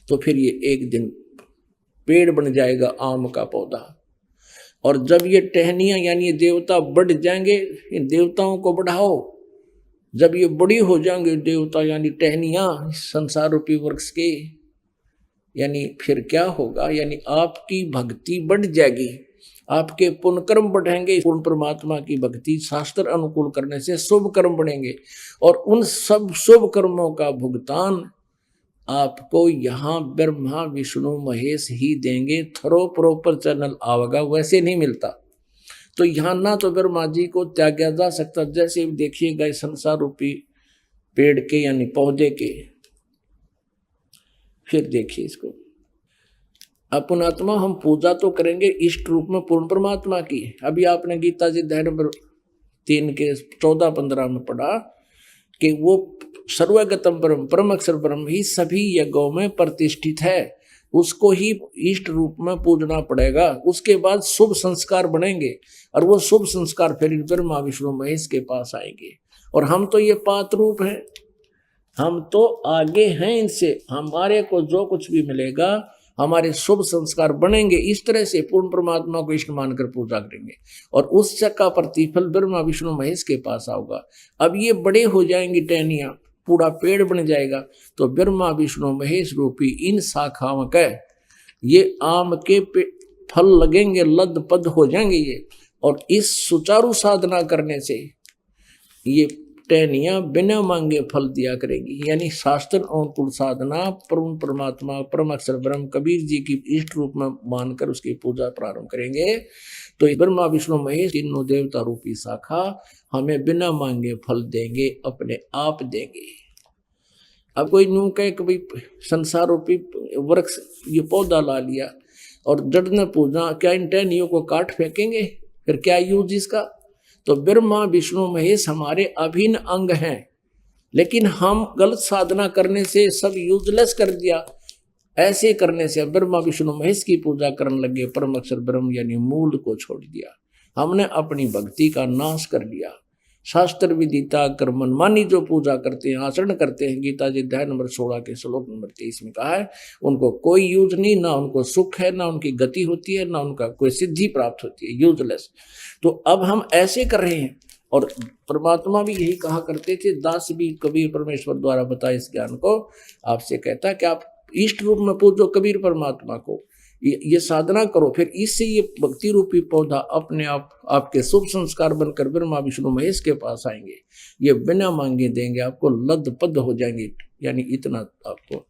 तो फिर ये एक दिन पेड़ बन जाएगा, आम का पौधा। और जब ये टहनियां यानी ये देवता बढ़ जाएंगे, इन देवताओं को बढ़ाओ, जब ये बड़ी हो जाएंगे देवता यानी टहनियां संसार रूपी वृक्ष के, यानी फिर क्या होगा, यानी आपकी भक्ति बढ़ जाएगी, आपके पुण्य कर्म बढ़ेंगे। पूर्ण परमात्मा की भक्ति शास्त्र अनुकूल करने से शुभ कर्म बढ़ेंगे, और उन सब शुभ कर्मों का भुगतान आपको यहाँ ब्रह्मा विष्णु महेश ही देंगे। थरो प्रॉपर चैनल आवेगा, वैसे नहीं मिलता। तो यहाँ ना तो ब्रह्मा जी को त्यागा जा सकता, जैसे देखिएगा इस संसार रूपी पेड़ के यानी पौधे के। फिर देखिए इसको, अपनात्मा हम पूजा तो करेंगे इष्ट रूप में पूर्ण परमात्मा की। अभी आपने गीता जी अध्याय नंबर 3 के 14-15 में पढ़ा कि वो सर्वगतम ब्रह्म, परम अक्षर ब्रह्म ही सभी यज्ञों में प्रतिष्ठित है, उसको ही इष्ट रूप में पूजना पड़ेगा। उसके बाद शुभ संस्कार बनेंगे, और वो शुभ संस्कार फिर ब्रह्मा विष्णु महेश के पास आएंगे। और हम तो ये पात्र रूप हैं, हम तो आगे हैं इनसे, हमारे को जो कुछ भी मिलेगा हमारे शुभ संस्कार बनेंगे। इस तरह से पूर्ण परमात्मा को इष्ट मानकर पूजा करेंगे, और उस का प्रतिफल ब्रह्मा विष्णु महेश के पास आओगा। अब ये बड़े हो जाएंगी टहनियां, पूरा पेड़ बन जाएगा, तो ब्रह्मा विष्णु महेश रूपी इन शाखाओं का ये आम के फल लगेंगे, लद पद हो जाएंगे ये। और इस सुचारू साधना करने से ये टहनियां बिना मांगे फल दिया करेगी, यानी शास्त्र अनुकूल साधना परम परमात्मा परम अक्षर ब्रह्म कबीर जी की इष्ट रूप में मानकर उसकी पूजा प्रारंभ करेंगे, तो ब्रह्मा विष्णु महेश तीनों देवता रूपी शाखा हमें बिना मांगे फल देंगे, अपने आप देंगे। अब कोई यूं कहे कि भाई संसार रूपी वृक्ष ये पौधा ला लिया और जड़ ने पूजा, क्या इन टहनियों को काट फेंकेंगे? फिर क्या यूज इसका? तो ब्रह्मा विष्णु महेश हमारे अभिन्न अंग हैं, लेकिन हम गलत साधना करने से सब यूजलेस कर दिया। ऐसे करने से ब्रह्मा विष्णु महेश की पूजा करने लगे, परम अक्षर ब्रह्म यानी मूल को छोड़ दिया, हमने अपनी भक्ति का नाश कर लिया। शास्त्र विदिता कर मनमानी जो पूजा करते हैं, आचरण करते हैं, गीता जी अध्याय नंबर 16 के श्लोक नंबर 23 में कहा है, उनको कोई यूज नहीं, ना उनको सुख है, ना उनकी गति होती है, ना उनका कोई सिद्धि प्राप्त होती है, यूजलेस। तो अब हम ऐसे कर रहे हैं, और परमात्मा भी यही कहा करते थे, दास भी कबीर परमेश्वर द्वारा बताए इस ज्ञान को आपसे कहता है कि आप इष्ट रूप में पूजो कबीर परमात्मा को, ये साधना करो, फिर इससे ये भक्ति रूपी पौधा अपने आप आपके शुभ संस्कार बनकर ब्रह्मा विष्णु महेश के पास आएंगे। ये बिना मांगे देंगे, आपको लद पद हो जाएंगे, यानी इतना आपको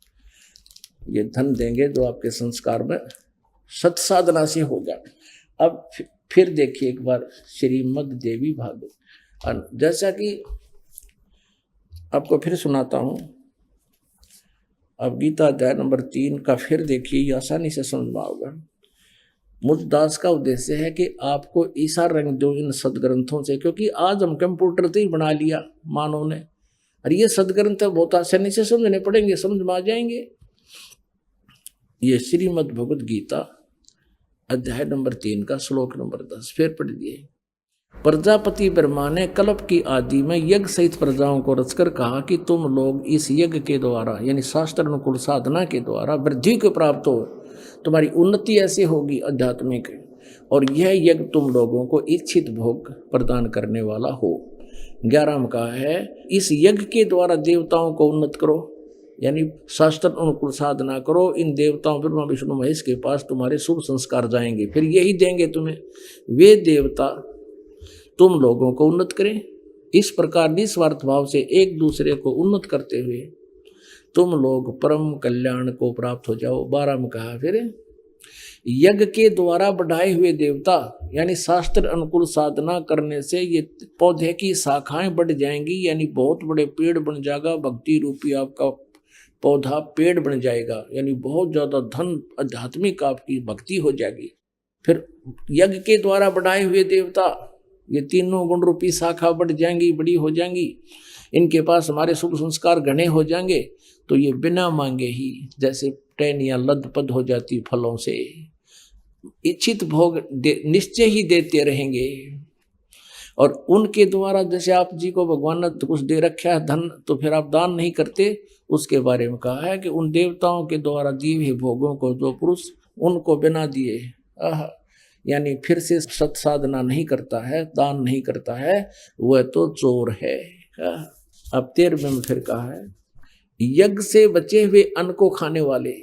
ये धन देंगे जो आपके संस्कार में सत साधना से होगा। अब फिर देखिए एक बार श्रीमद् देवी भागवत, जैसा कि आपको फिर सुनाता हूं। अब गीता अध्याय नंबर 3 का फिर देखिए, ये आसानी से समझ में आएगा। मुझदास का उद्देश्य है कि आपको ईसा रंग दो इन सदग्रंथों से, क्योंकि आज हम कंप्यूटर से ही बना लिया मानव ने, और ये सदग्रंथ बहुत आसानी से समझने पड़ेंगे, समझ में आ जाएंगे। ये श्रीमद् भगवद गीता अध्याय नंबर 3 का श्लोक नंबर 10 फिर पढ़ दिए। प्रजापति ब्रह्मा ने कल्प की आदि में यज्ञ सहित प्रजाओं को रचकर कहा कि तुम लोग इस यज्ञ के द्वारा यानी शास्त्र अनुकूल साधना के द्वारा वृद्धि को प्राप्त हो, तुम्हारी उन्नति ऐसे होगी आध्यात्मिक, और यह यज्ञ तुम लोगों को इच्छित भोग प्रदान करने वाला हो। 11 में कहा है इस यज्ञ के द्वारा देवताओं को उन्नत करो, यानी शास्त्र अनुकूल साधना करो। इन देवताओं ब्रह्मा विष्णु महेश के पास तुम्हारे शुभ संस्कार जाएंगे, फिर यही देंगे तुम्हें। वे देवता तुम लोगों को उन्नत करें। इस प्रकार निस्वार्थ भाव से एक दूसरे को उन्नत करते हुए तुम लोग परम कल्याण को प्राप्त हो जाओ। 12 में कहा फिर यज्ञ के द्वारा बढ़ाए हुए देवता यानी शास्त्र अनुकूल साधना करने से ये पौधे की शाखाएं बढ़ जाएंगी, यानी बहुत बड़े पेड़ बन जाएगा। भक्ति रूपी आपका पौधा पेड़ बन जाएगा, यानी बहुत ज्यादा धन आध्यात्मिक आपकी भक्ति हो जाएगी। फिर यज्ञ के द्वारा बढ़ाए हुए देवता ये तीनों गुण रूपी शाखा बढ़ जाएंगी, बड़ी हो जाएंगी। इनके पास हमारे शुभ संस्कार घने हो जाएंगे, तो ये बिना मांगे ही जैसे टहनियां लदपद हो जाती फलों से, इच्छित भोग निश्चय ही देते रहेंगे। और उनके द्वारा जैसे आप जी को भगवान ने कुछ दे रखा है धन, तो फिर आप दान नहीं करते, उसके बारे में कहा है कि उन देवताओं के द्वारा दिए हुए भोगों को जो पुरुष उनको बिना दिए यानी फिर से सत साधना नहीं करता है, दान नहीं करता है, वह तो चोर है। अब 13 में फिर कहा है यज्ञ से बचे हुए अन्न को खाने वाले,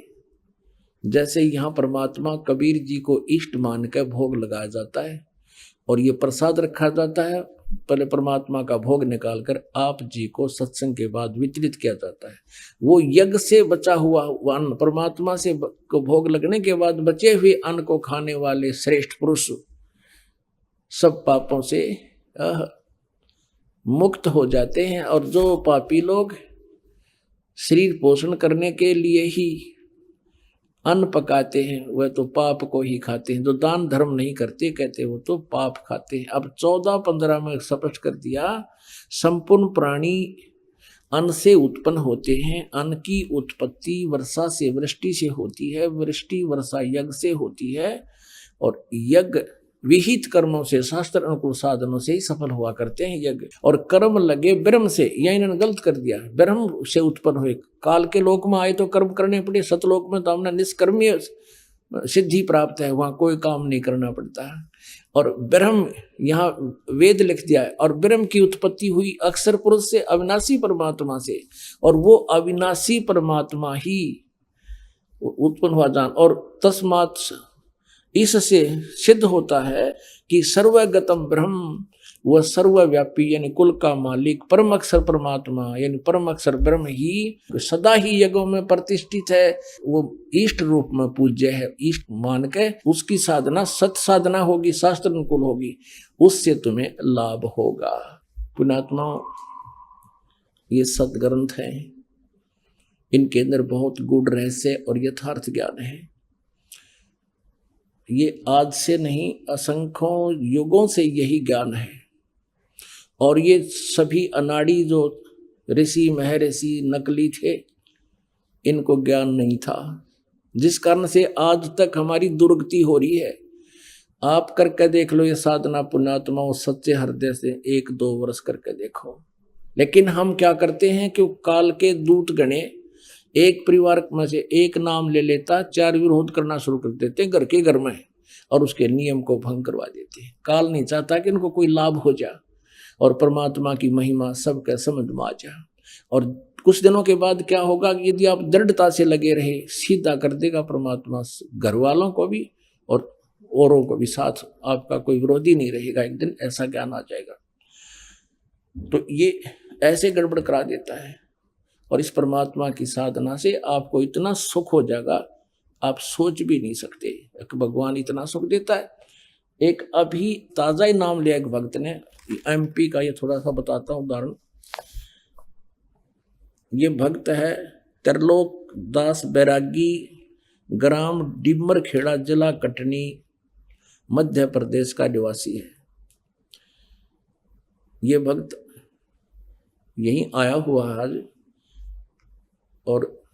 जैसे यहाँ परमात्मा कबीर जी को इष्ट मान कर भोग लगाया जाता है और ये प्रसाद रखा जाता है, पहले परमात्मा का भोग निकालकर आप जी को सत्संग के बाद वितरित किया जाता है। वो यज्ञ से बचा हुआ अन्न परमात्मा से को भोग लगने के बाद बचे हुए अन्न को खाने वाले श्रेष्ठ पुरुष सब पापों से मुक्त हो जाते हैं। और जो पापी लोग शरीर पोषण करने के लिए ही अन्न पकाते हैं वह तो पाप को ही खाते हैं। जो दान धर्म नहीं करते कहते वो तो पाप खाते हैं। अब 14-15 में स्पष्ट कर दिया संपूर्ण प्राणी अन्न से उत्पन्न होते हैं। अन्न की उत्पत्ति वर्षा से वृष्टि से होती है, वृष्टि वर्षा यज्ञ से होती है, और यज्ञ विहित कर्मों से शास्त्र अनुकूल साधनों से ही सफल हुआ करते हैं यज्ञ। और कर्म लगे ब्रह्म से, यह इन्होंने गलत कर दिया, ब्रह्म से उत्पन्न हुए। काल के लोक में आए तो कर्म करने पड़े, सतलोक में तो हमने निष्कर्मीय सिद्धि प्राप्त है, वहां कोई काम नहीं करना पड़ता है। और ब्रह्म यहाँ वेद लिख दिया है, और ब्रह्म की उत्पत्ति हुई अक्षर पुरुष से, अविनाशी परमात्मा से, और वो अविनाशी परमात्मा ही उत्पन्न हुआ जान। और तस्मात् इससे सिद्ध होता है कि सर्वगतम ब्रह्म, वह सर्वव्यापी यानी कुल का मालिक परम अक्षर परमात्मा यानी परम अक्षर ब्रह्म ही सदा ही यज्ञों में प्रतिष्ठित है। वो इष्ट रूप में पूज्य है, इष्ट मान के उसकी साधना सत साधना होगी, शास्त्र अनुकूल होगी, उससे तुम्हें लाभ होगा। पुण्यात्मा ये सदग्रंथ हैं, इनके अंदर बहुत गूढ़ रहस्य और यथार्थ ज्ञान है। ये आज से नहीं, असंख्यों युगों से यही ज्ञान है। और ये सभी अनाड़ी जो ऋषि महर्षि नकली थे, इनको ज्ञान नहीं था, जिस कारण से आज तक हमारी दुर्गति हो रही है। आप करके देख लो ये साधना पुण्यात्माओं, सच्चे हृदय से 1-2 वर्ष करके देखो। लेकिन हम क्या करते हैं कि काल के दूत गणे एक परिवार में से एक नाम ले लेता, 4 विरोध करना शुरू कर देते घर के घर में, और उसके नियम को भंग करवा देते हैं। काल नहीं चाहता कि इनको कोई लाभ हो जाए और परमात्मा की महिमा सबके समझ में आ जाए। और कुछ दिनों के बाद क्या होगा कि यदि आप दृढ़ता से लगे रहे, सीधा कर देगा परमात्मा, घर वालों को भी और औरों को भी, साथ आपका कोई विरोधी नहीं रहेगा, एक दिन ऐसा ज्ञान आ जाएगा। तो ये ऐसे गड़बड़ करा देता है। और इस परमात्मा की साधना से आपको इतना सुख हो जाएगा, आप सोच भी नहीं सकते। भगवान इतना सुख देता है। एक अभी ताजा ही नाम लिया एक भक्त ने, एमपी का, ये थोड़ा सा बताता हूँ उदाहरण। ये भक्त है त्रिलोक दास बैरागी, ग्राम डिमर खेड़ा, जिला कटनी, मध्य प्रदेश का निवासी है। ये भक्त यहीं आया हुआ है आज। और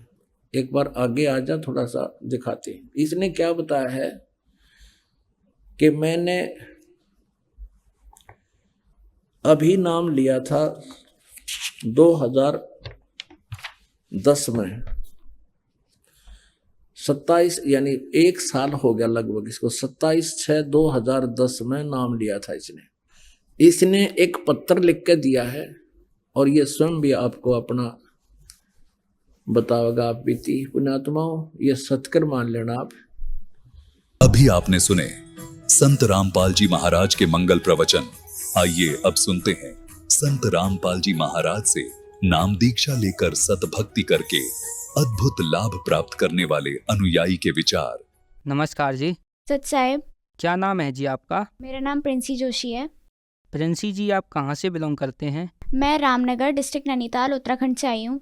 एक बार आगे आ जा, थोड़ा सा दिखाते हैं। इसने क्या बताया है कि मैंने अभी नाम लिया था 2010 में, 27 यानी 1 साल हो गया लगभग इसको, 27/6/2010 में नाम लिया था इसने एक पत्र लिख के दिया है। और ये स्वयं भी आपको अपना बताओगा। आप बीती पुण्यात्माओं, ये सत्कर मान लेना आप। अभी आपने सुने संत रामपाल जी महाराज के मंगल प्रवचन। आइए अब सुनते हैं संत रामपाल जी महाराज से नाम दीक्षा लेकर सतभक्ति करके अद्भुत लाभ प्राप्त करने वाले अनुयायी के विचार। नमस्कार जी। सत साहेब। क्या नाम है जी आपका? मेरा नाम प्रिंसी जोशी है। प्रिंसी जी, आप कहाँ से बिलोंग करते हैं? मैं रामनगर डिस्ट्रिक्ट नैनीताल उत्तराखंड से आई हूँ।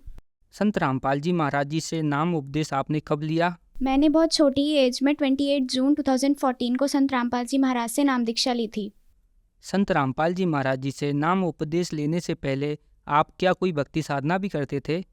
संत रामपाल जी महाराज जी से नाम उपदेश आपने कब लिया? मैंने बहुत छोटी ही एज में 28 जून 2014 को संत रामपाल जी महाराज से नाम दीक्षा ली थी। संत रामपाल जी महाराज जी से नाम उपदेश लेने से पहले आप क्या कोई भक्ति साधना भी करते थे?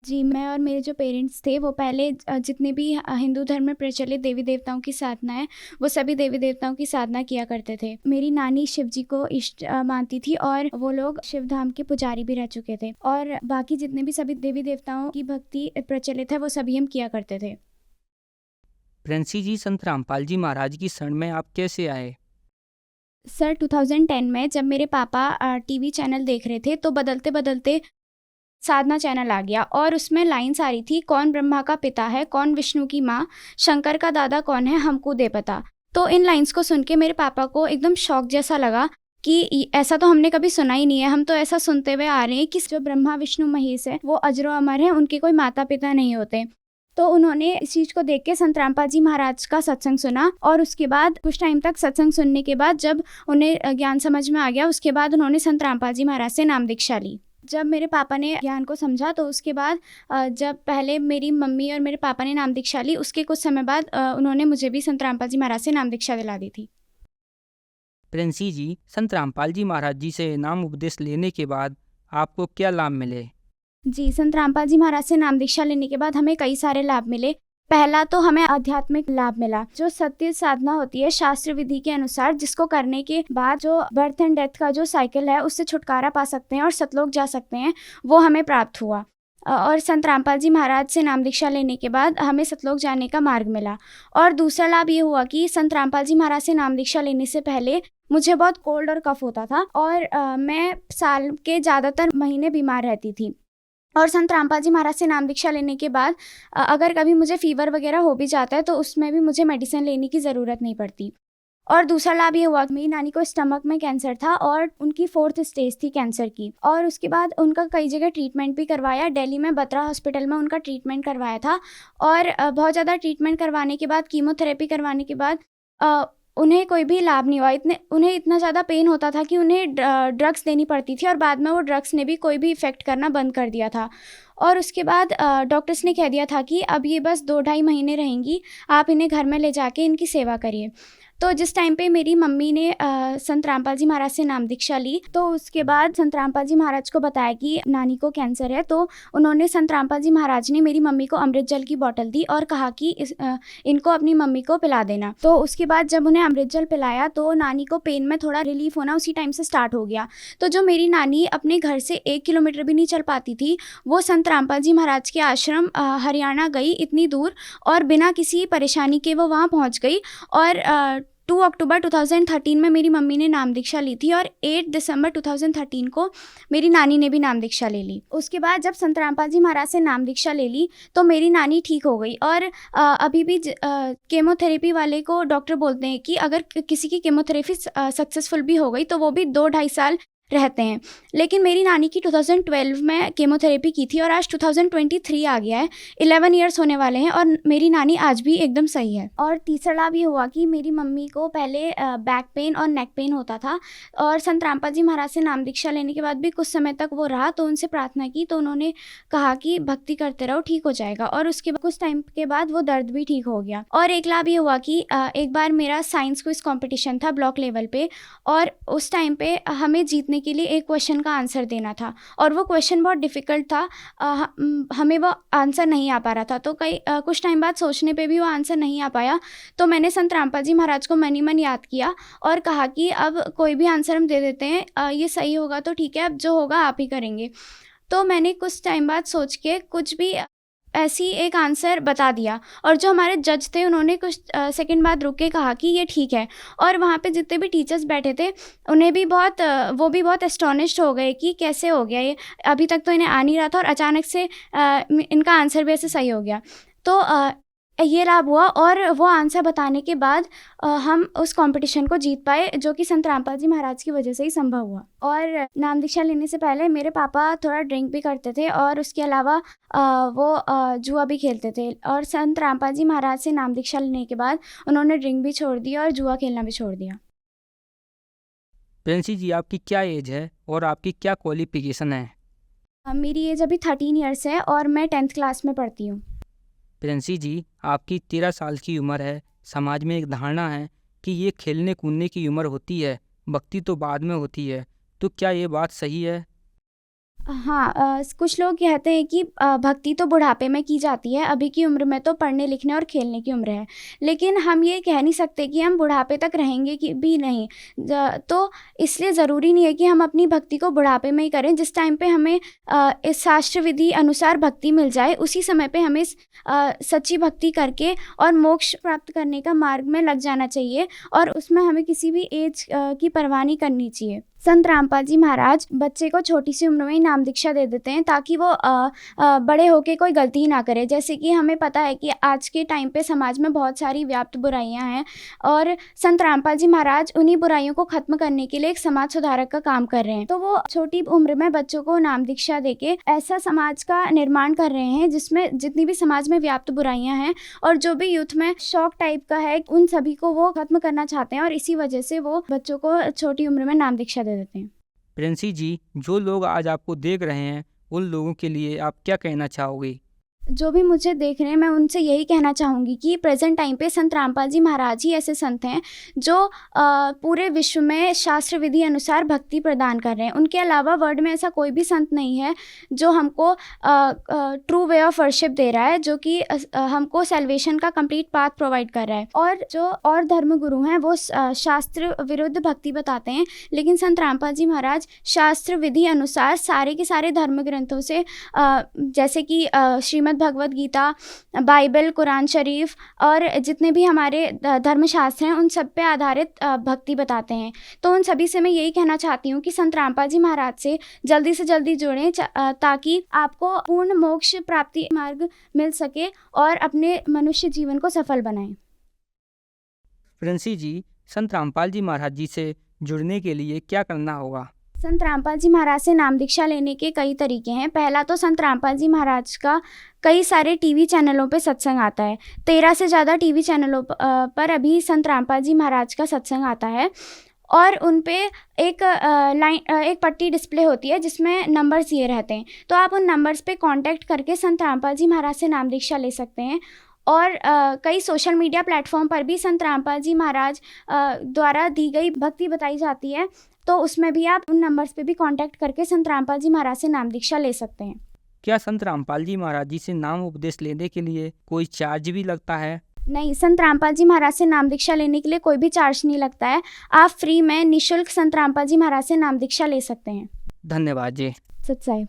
जी, मैं और मेरे जो पेरेंट्स थे वो पहले जितने भी हिंदू धर्म में प्रचलित देवी देवताओं की साधना है वो सभी देवी देवताओं की साधना किया करते थे। मेरी नानी शिव जी को इष्ट मानती थी और वो लोग शिव धाम के पुजारी भी रह चुके थे। और बाकी जितने भी सभी देवी देवताओं की भक्ति प्रचलित है वो सभी हम किया करते थे। प्रिंसी जी, संत रामपाल जी महाराज की शरण में आप कैसे आए? सर 2010 में जब मेरे पापा टीवी चैनल देख रहे थे तो बदलते बदलते साधना चैनल आ गया और उसमें लाइन्स आ रही थी, कौन ब्रह्मा का पिता है, कौन विष्णु की माँ, शंकर का दादा कौन है, हमको दे पता। तो इन लाइन्स को सुन के मेरे पापा को एकदम शौक जैसा लगा कि ऐसा तो हमने कभी सुना ही नहीं है। हम तो ऐसा सुनते हुए आ रहे हैं कि जो ब्रह्मा विष्णु महेश है वो अजरो अमर है, उनके कोई माता पिता नहीं होते। तो उन्होंने इस चीज़ को देख के संत रामपाल जी महाराज का सत्संग सुना और उसके बाद कुछ टाइम तक सत्संग सुनने के बाद जब उन्हें ज्ञान समझ में आ गया उसके बाद उन्होंने संत रामपाल जी महाराज से नाम दीक्षा ली। जब मेरे पापा ने ज्ञान को समझा तो उसके बाद जब पहले मेरी मम्मी और मेरे पापा ने नाम दीक्षा ली उसके कुछ समय बाद उन्होंने मुझे भी संत रामपाल जी महाराज से नाम दीक्षा दिला दी थी। प्रिंसी जी, संत रामपाल जी महाराज जी से नाम उपदेश लेने के बाद आपको क्या लाभ मिले? जी, संत रामपाल जी महाराज से नाम दीक्षा लेने के बाद हमें कई सारे लाभ मिले। पहला तो हमें आध्यात्मिक लाभ मिला। जो सत्य साधना होती है शास्त्र विधि के अनुसार, जिसको करने के बाद जो बर्थ एंड डेथ का जो साइकिल है उससे छुटकारा पा सकते हैं और सतलोक जा सकते हैं, वो हमें प्राप्त हुआ। और संत रामपाल जी महाराज से नाम दीक्षा लेने के बाद हमें सतलोक जाने का मार्ग मिला। और दूसरा लाभ ये हुआ कि संत रामपाल जी महाराज से नाम दीक्षा लेने से पहले मुझे बहुत कोल्ड और कफ होता था और मैं साल के ज़्यादातर महीने बीमार रहती थी। और संत रामपाल जी महाराज से नाम दीक्षा लेने के बाद अगर कभी मुझे फीवर वगैरह हो भी जाता है तो उसमें भी मुझे मेडिसिन लेने की ज़रूरत नहीं पड़ती। और दूसरा लाभ ये हुआ कि मेरी नानी को स्टमक में कैंसर था और उनकी 4th स्टेज थी कैंसर की। और उसके बाद उनका कई जगह ट्रीटमेंट भी करवाया। दिल्ली में बत्रा हॉस्पिटल में उनका ट्रीटमेंट करवाया था और बहुत ज़्यादा ट्रीटमेंट करवाने के बाद, कीमोथेरेपी करवाने के बाद उन्हें कोई भी लाभ नहीं हुआ। उन्हें इतना ज़्यादा पेन होता था कि उन्हें ड्रग्स देनी पड़ती थी और बाद में वो ड्रग्स ने भी कोई भी इफ़ेक्ट करना बंद कर दिया था। और उसके बाद डॉक्टर्स ने कह दिया था कि अब ये बस 2-2.5 महीने रहेंगी, आप इन्हें घर में ले जाके इनकी सेवा करिए। तो जिस टाइम पे मेरी मम्मी ने संत रामपाल जी महाराज से नाम दीक्षा ली तो उसके बाद संत रामपाल जी महाराज को बताया कि नानी को कैंसर है। तो उन्होंने संत रामपाल जी महाराज ने मेरी मम्मी को अमृत जल की बोतल दी और कहा कि इनको अपनी मम्मी को पिला देना। तो उसके बाद जब उन्हें अमृत जल पिलाया तो नानी को पेन में थोड़ा रिलीफ होना उसी टाइम से स्टार्ट हो गया। तो जो मेरी नानी अपने घर से 1 किलोमीटर भी नहीं चल पाती थी, वो संत रामपाल जी महाराज के आश्रम हरियाणा गई इतनी दूर और बिना किसी परेशानी के वो वहाँ पहुँच गई। और 2 अक्टूबर 2013 में मेरी मम्मी ने नाम दीक्षा ली थी और 8 दिसंबर 2013 को मेरी नानी ने भी नाम दीक्षा ले ली। उसके बाद जब संत रामपाल जी महाराज से नाम दीक्षा ले ली तो मेरी नानी ठीक हो गई और अभी भी केमोथेरेपी वाले को डॉक्टर बोलते हैं कि अगर किसी की केमोथेरेपी सक्सेसफुल भी हो गई तो वो भी 2-2.5 साल रहते हैं। लेकिन मेरी नानी की 2012 में केमोथेरेपी की थी और आज 2023 आ गया है, 11 इयर्स होने वाले हैं और मेरी नानी आज भी एकदम सही है। और तीसरा लाभ ये हुआ कि मेरी मम्मी को पहले बैक पेन और नेक पेन होता था और संत रामपाल जी महाराज से नाम दीक्षा लेने के बाद भी कुछ समय तक वो रहा, तो उनसे प्रार्थना की तो उन्होंने कहा कि भक्ति करते रहो, ठीक हो जाएगा। और उसके बाद कुछ टाइम के बाद वो दर्द भी ठीक हो गया। और एक लाभ ये हुआ कि एक बार मेरा साइंस क्विज कॉम्पिटिशन था ब्लॉक लेवल पे और उस टाइम पे हमें जीतने के लिए एक क्वेश्चन का आंसर देना था और वो क्वेश्चन बहुत डिफ़िकल्ट था, हमें वो आंसर नहीं आ पा रहा था। तो कुछ टाइम बाद सोचने पे भी वो आंसर नहीं आ पाया, तो मैंने संत रामपाल जी महाराज को मन ही मन याद किया और कहा कि अब कोई भी आंसर हम दे देते हैं, ये सही होगा तो ठीक है, अब जो होगा आप ही करेंगे। तो मैंने कुछ टाइम बाद सोच के कुछ भी ऐसी एक आंसर बता दिया और जो हमारे जज थे उन्होंने कुछ सेकंड बाद रुक के कहा कि ये ठीक है। और वहाँ पे जितने भी टीचर्स बैठे थे उन्हें भी वो भी बहुत एस्टोनिश्ड हो गए कि कैसे हो गया ये, अभी तक तो इन्हें आ नहीं रहा था और अचानक से इनका आंसर भी ऐसे सही हो गया। तो ये लाभ हुआ और वो आंसर बताने के बाद हम उस कंपटीशन को जीत पाए, जो कि संत रामपाल जी महाराज की वजह से ही संभव हुआ। और नाम दीक्षा लेने से पहले मेरे पापा थोड़ा ड्रिंक भी करते थे और उसके अलावा वो जुआ भी खेलते थे और संत रामपाल जी महाराज से नाम दीक्षा लेने के बाद उन्होंने ड्रिंक भी छोड़ दी और जुआ खेलना भी छोड़ दिया। प्रिंसी जी, आपकी क्या एज है और आपकी क्या क्वालिफिकेशन है? मेरी एज अभी 13 ईयर्स है और मैं 10th क्लास में पढ़ती हूँ। प्रिंसी जी, आपकी 13 साल की उम्र है। समाज में एक धारणा है कि ये खेलने कूदने की उम्र होती है, भक्ति तो बाद में होती है, तो क्या ये बात सही है? हाँ, कुछ लोग कहते हैं कि भक्ति तो बुढ़ापे में की जाती है, अभी की उम्र में तो पढ़ने लिखने और खेलने की उम्र है। लेकिन हम ये कह नहीं सकते कि हम बुढ़ापे तक रहेंगे कि भी नहीं। तो इसलिए ज़रूरी नहीं है कि हम अपनी भक्ति को बुढ़ापे में ही करें। जिस टाइम पे हमें इस शास्त्र विधि अनुसार भक्ति मिल जाए, उसी समय पे हमें सच्ची भक्ति करके और मोक्ष प्राप्त करने का मार्ग में लग जाना चाहिए और उसमें हमें किसी भी एज की परवाह नहीं करनी चाहिए। संत रामपाल जी महाराज बच्चे को छोटी सी उम्र में ही नाम दीक्षा दे देते हैं ताकि वो बड़े होके कोई गलती ही ना करे। जैसे कि हमें पता है कि आज के टाइम पे समाज में बहुत सारी व्याप्त बुराइयां हैं और संत रामपाल जी महाराज उन्हीं बुराइयों को ख़त्म करने के लिए एक समाज सुधारक का काम कर रहे हैं। तो वो छोटी उम्र में बच्चों को नाम दीक्षा देके ऐसा समाज का निर्माण कर रहे हैं जिसमें जितनी भी समाज में व्याप्त बुराइयां हैं और जो भी यूथ में शौक टाइप का है, उन सभी को वो खत्म करना चाहते हैं और इसी वजह से वो बच्चों को छोटी उम्र में नाम दीक्षा दे देते हैं। प्रिंसी जी, जो लोग आज आपको देख रहे हैं उन लोगों के लिए आप क्या कहना चाहोगे? जो भी मुझे देख रहे हैं मैं उनसे यही कहना चाहूँगी कि प्रेजेंट टाइम पे संत रामपाल जी महाराज ही ऐसे संत हैं जो पूरे विश्व में शास्त्र विधि अनुसार भक्ति प्रदान कर रहे हैं। उनके अलावा वर्ल्ड में ऐसा कोई भी संत नहीं है जो हमको ट्रू वे ऑफ वर्शिप दे रहा है, जो कि हमको सेल्वेशन का कंप्लीट पाथ प्रोवाइड कर रहा है। और जो और धर्मगुरु हैं वो शास्त्र विरुद्ध भक्ति बताते हैं, लेकिन संत रामपाल जी महाराज शास्त्र विधि अनुसार सारे के सारे धर्म ग्रंथों से जैसे कि श्रीमद् भगवत गीता, बाइबल, कुरान शरीफ और जितने भी हमारे धर्मशास्त्र हैं उन सब पे आधारित भक्ति बताते हैं। तो उन सभी से मैं यही कहना चाहती हूँ कि संत रामपाल जी महाराज से जल्दी से जल्दी जुड़ें ताकि आपको पूर्ण मोक्ष प्राप्ति मार्ग मिल सके और अपने मनुष्य जीवन को सफल बनाएं। प्रिंसी जी, संत रामपाल जी महाराज जी से जुड़ने के लिए क्या करना होगा? संत रामपाल जी महाराज से नाम दीक्षा लेने के कई तरीके हैं। पहला तो संत रामपाल जी महाराज का कई सारे टीवी चैनलों पे सत्संग आता है। 13 से ज़्यादा टीवी चैनलों पर अभी संत रामपाल जी महाराज का सत्संग आता है और उन पे एक पट्टी डिस्प्ले होती है जिसमें नंबर्स दिए रहते हैं। तो आप उन नंबर्स पे कांटेक्ट करके संत रामपाल जी महाराज से नाम दीक्षा ले सकते हैं। और कई सोशल मीडिया प्लेटफॉर्म पर भी संत रामपाल जी महाराज द्वारा दी गई भक्ति बताई जाती है, तो उसमें भी आप उन नंबर्स पे भी कांटेक्ट करके संत रामपाल जी महाराज से नाम दीक्षा ले सकते हैं। क्या संत रामपाल जी महाराज जी से नाम उपदेश लेने के लिए कोई चार्ज भी लगता है? नहीं, संत रामपाल जी महाराज से नाम दीक्षा लेने के लिए कोई भी चार्ज नहीं लगता है। आप फ्री में निःशुल्क संत रामपाल जी महाराज से नाम दीक्षा ले सकते हैं। धन्यवाद जी। सत साहिब।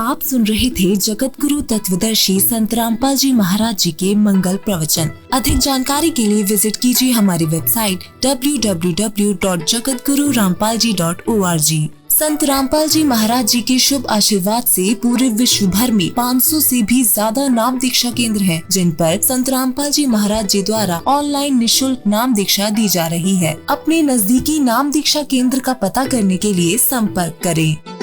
आप सुन रहे थे जगत गुरु तत्वदर्शी संत रामपाल जी महाराज जी के मंगल प्रवचन। अधिक जानकारी के लिए विजिट कीजिए हमारी वेबसाइट www.jagatgururampalji.org। संत रामपाल जी महाराज जी के शुभ आशीर्वाद से पूरे विश्व भर में 500 से भी ज्यादा नाम दीक्षा केंद्र हैं, जिन पर संत रामपाल जी महाराज जी द्वारा ऑनलाइन निशुल्क नाम दीक्षा दी जा रही है। अपने नजदीकी नाम दीक्षा केंद्र का पता करने के लिए संपर्क करें।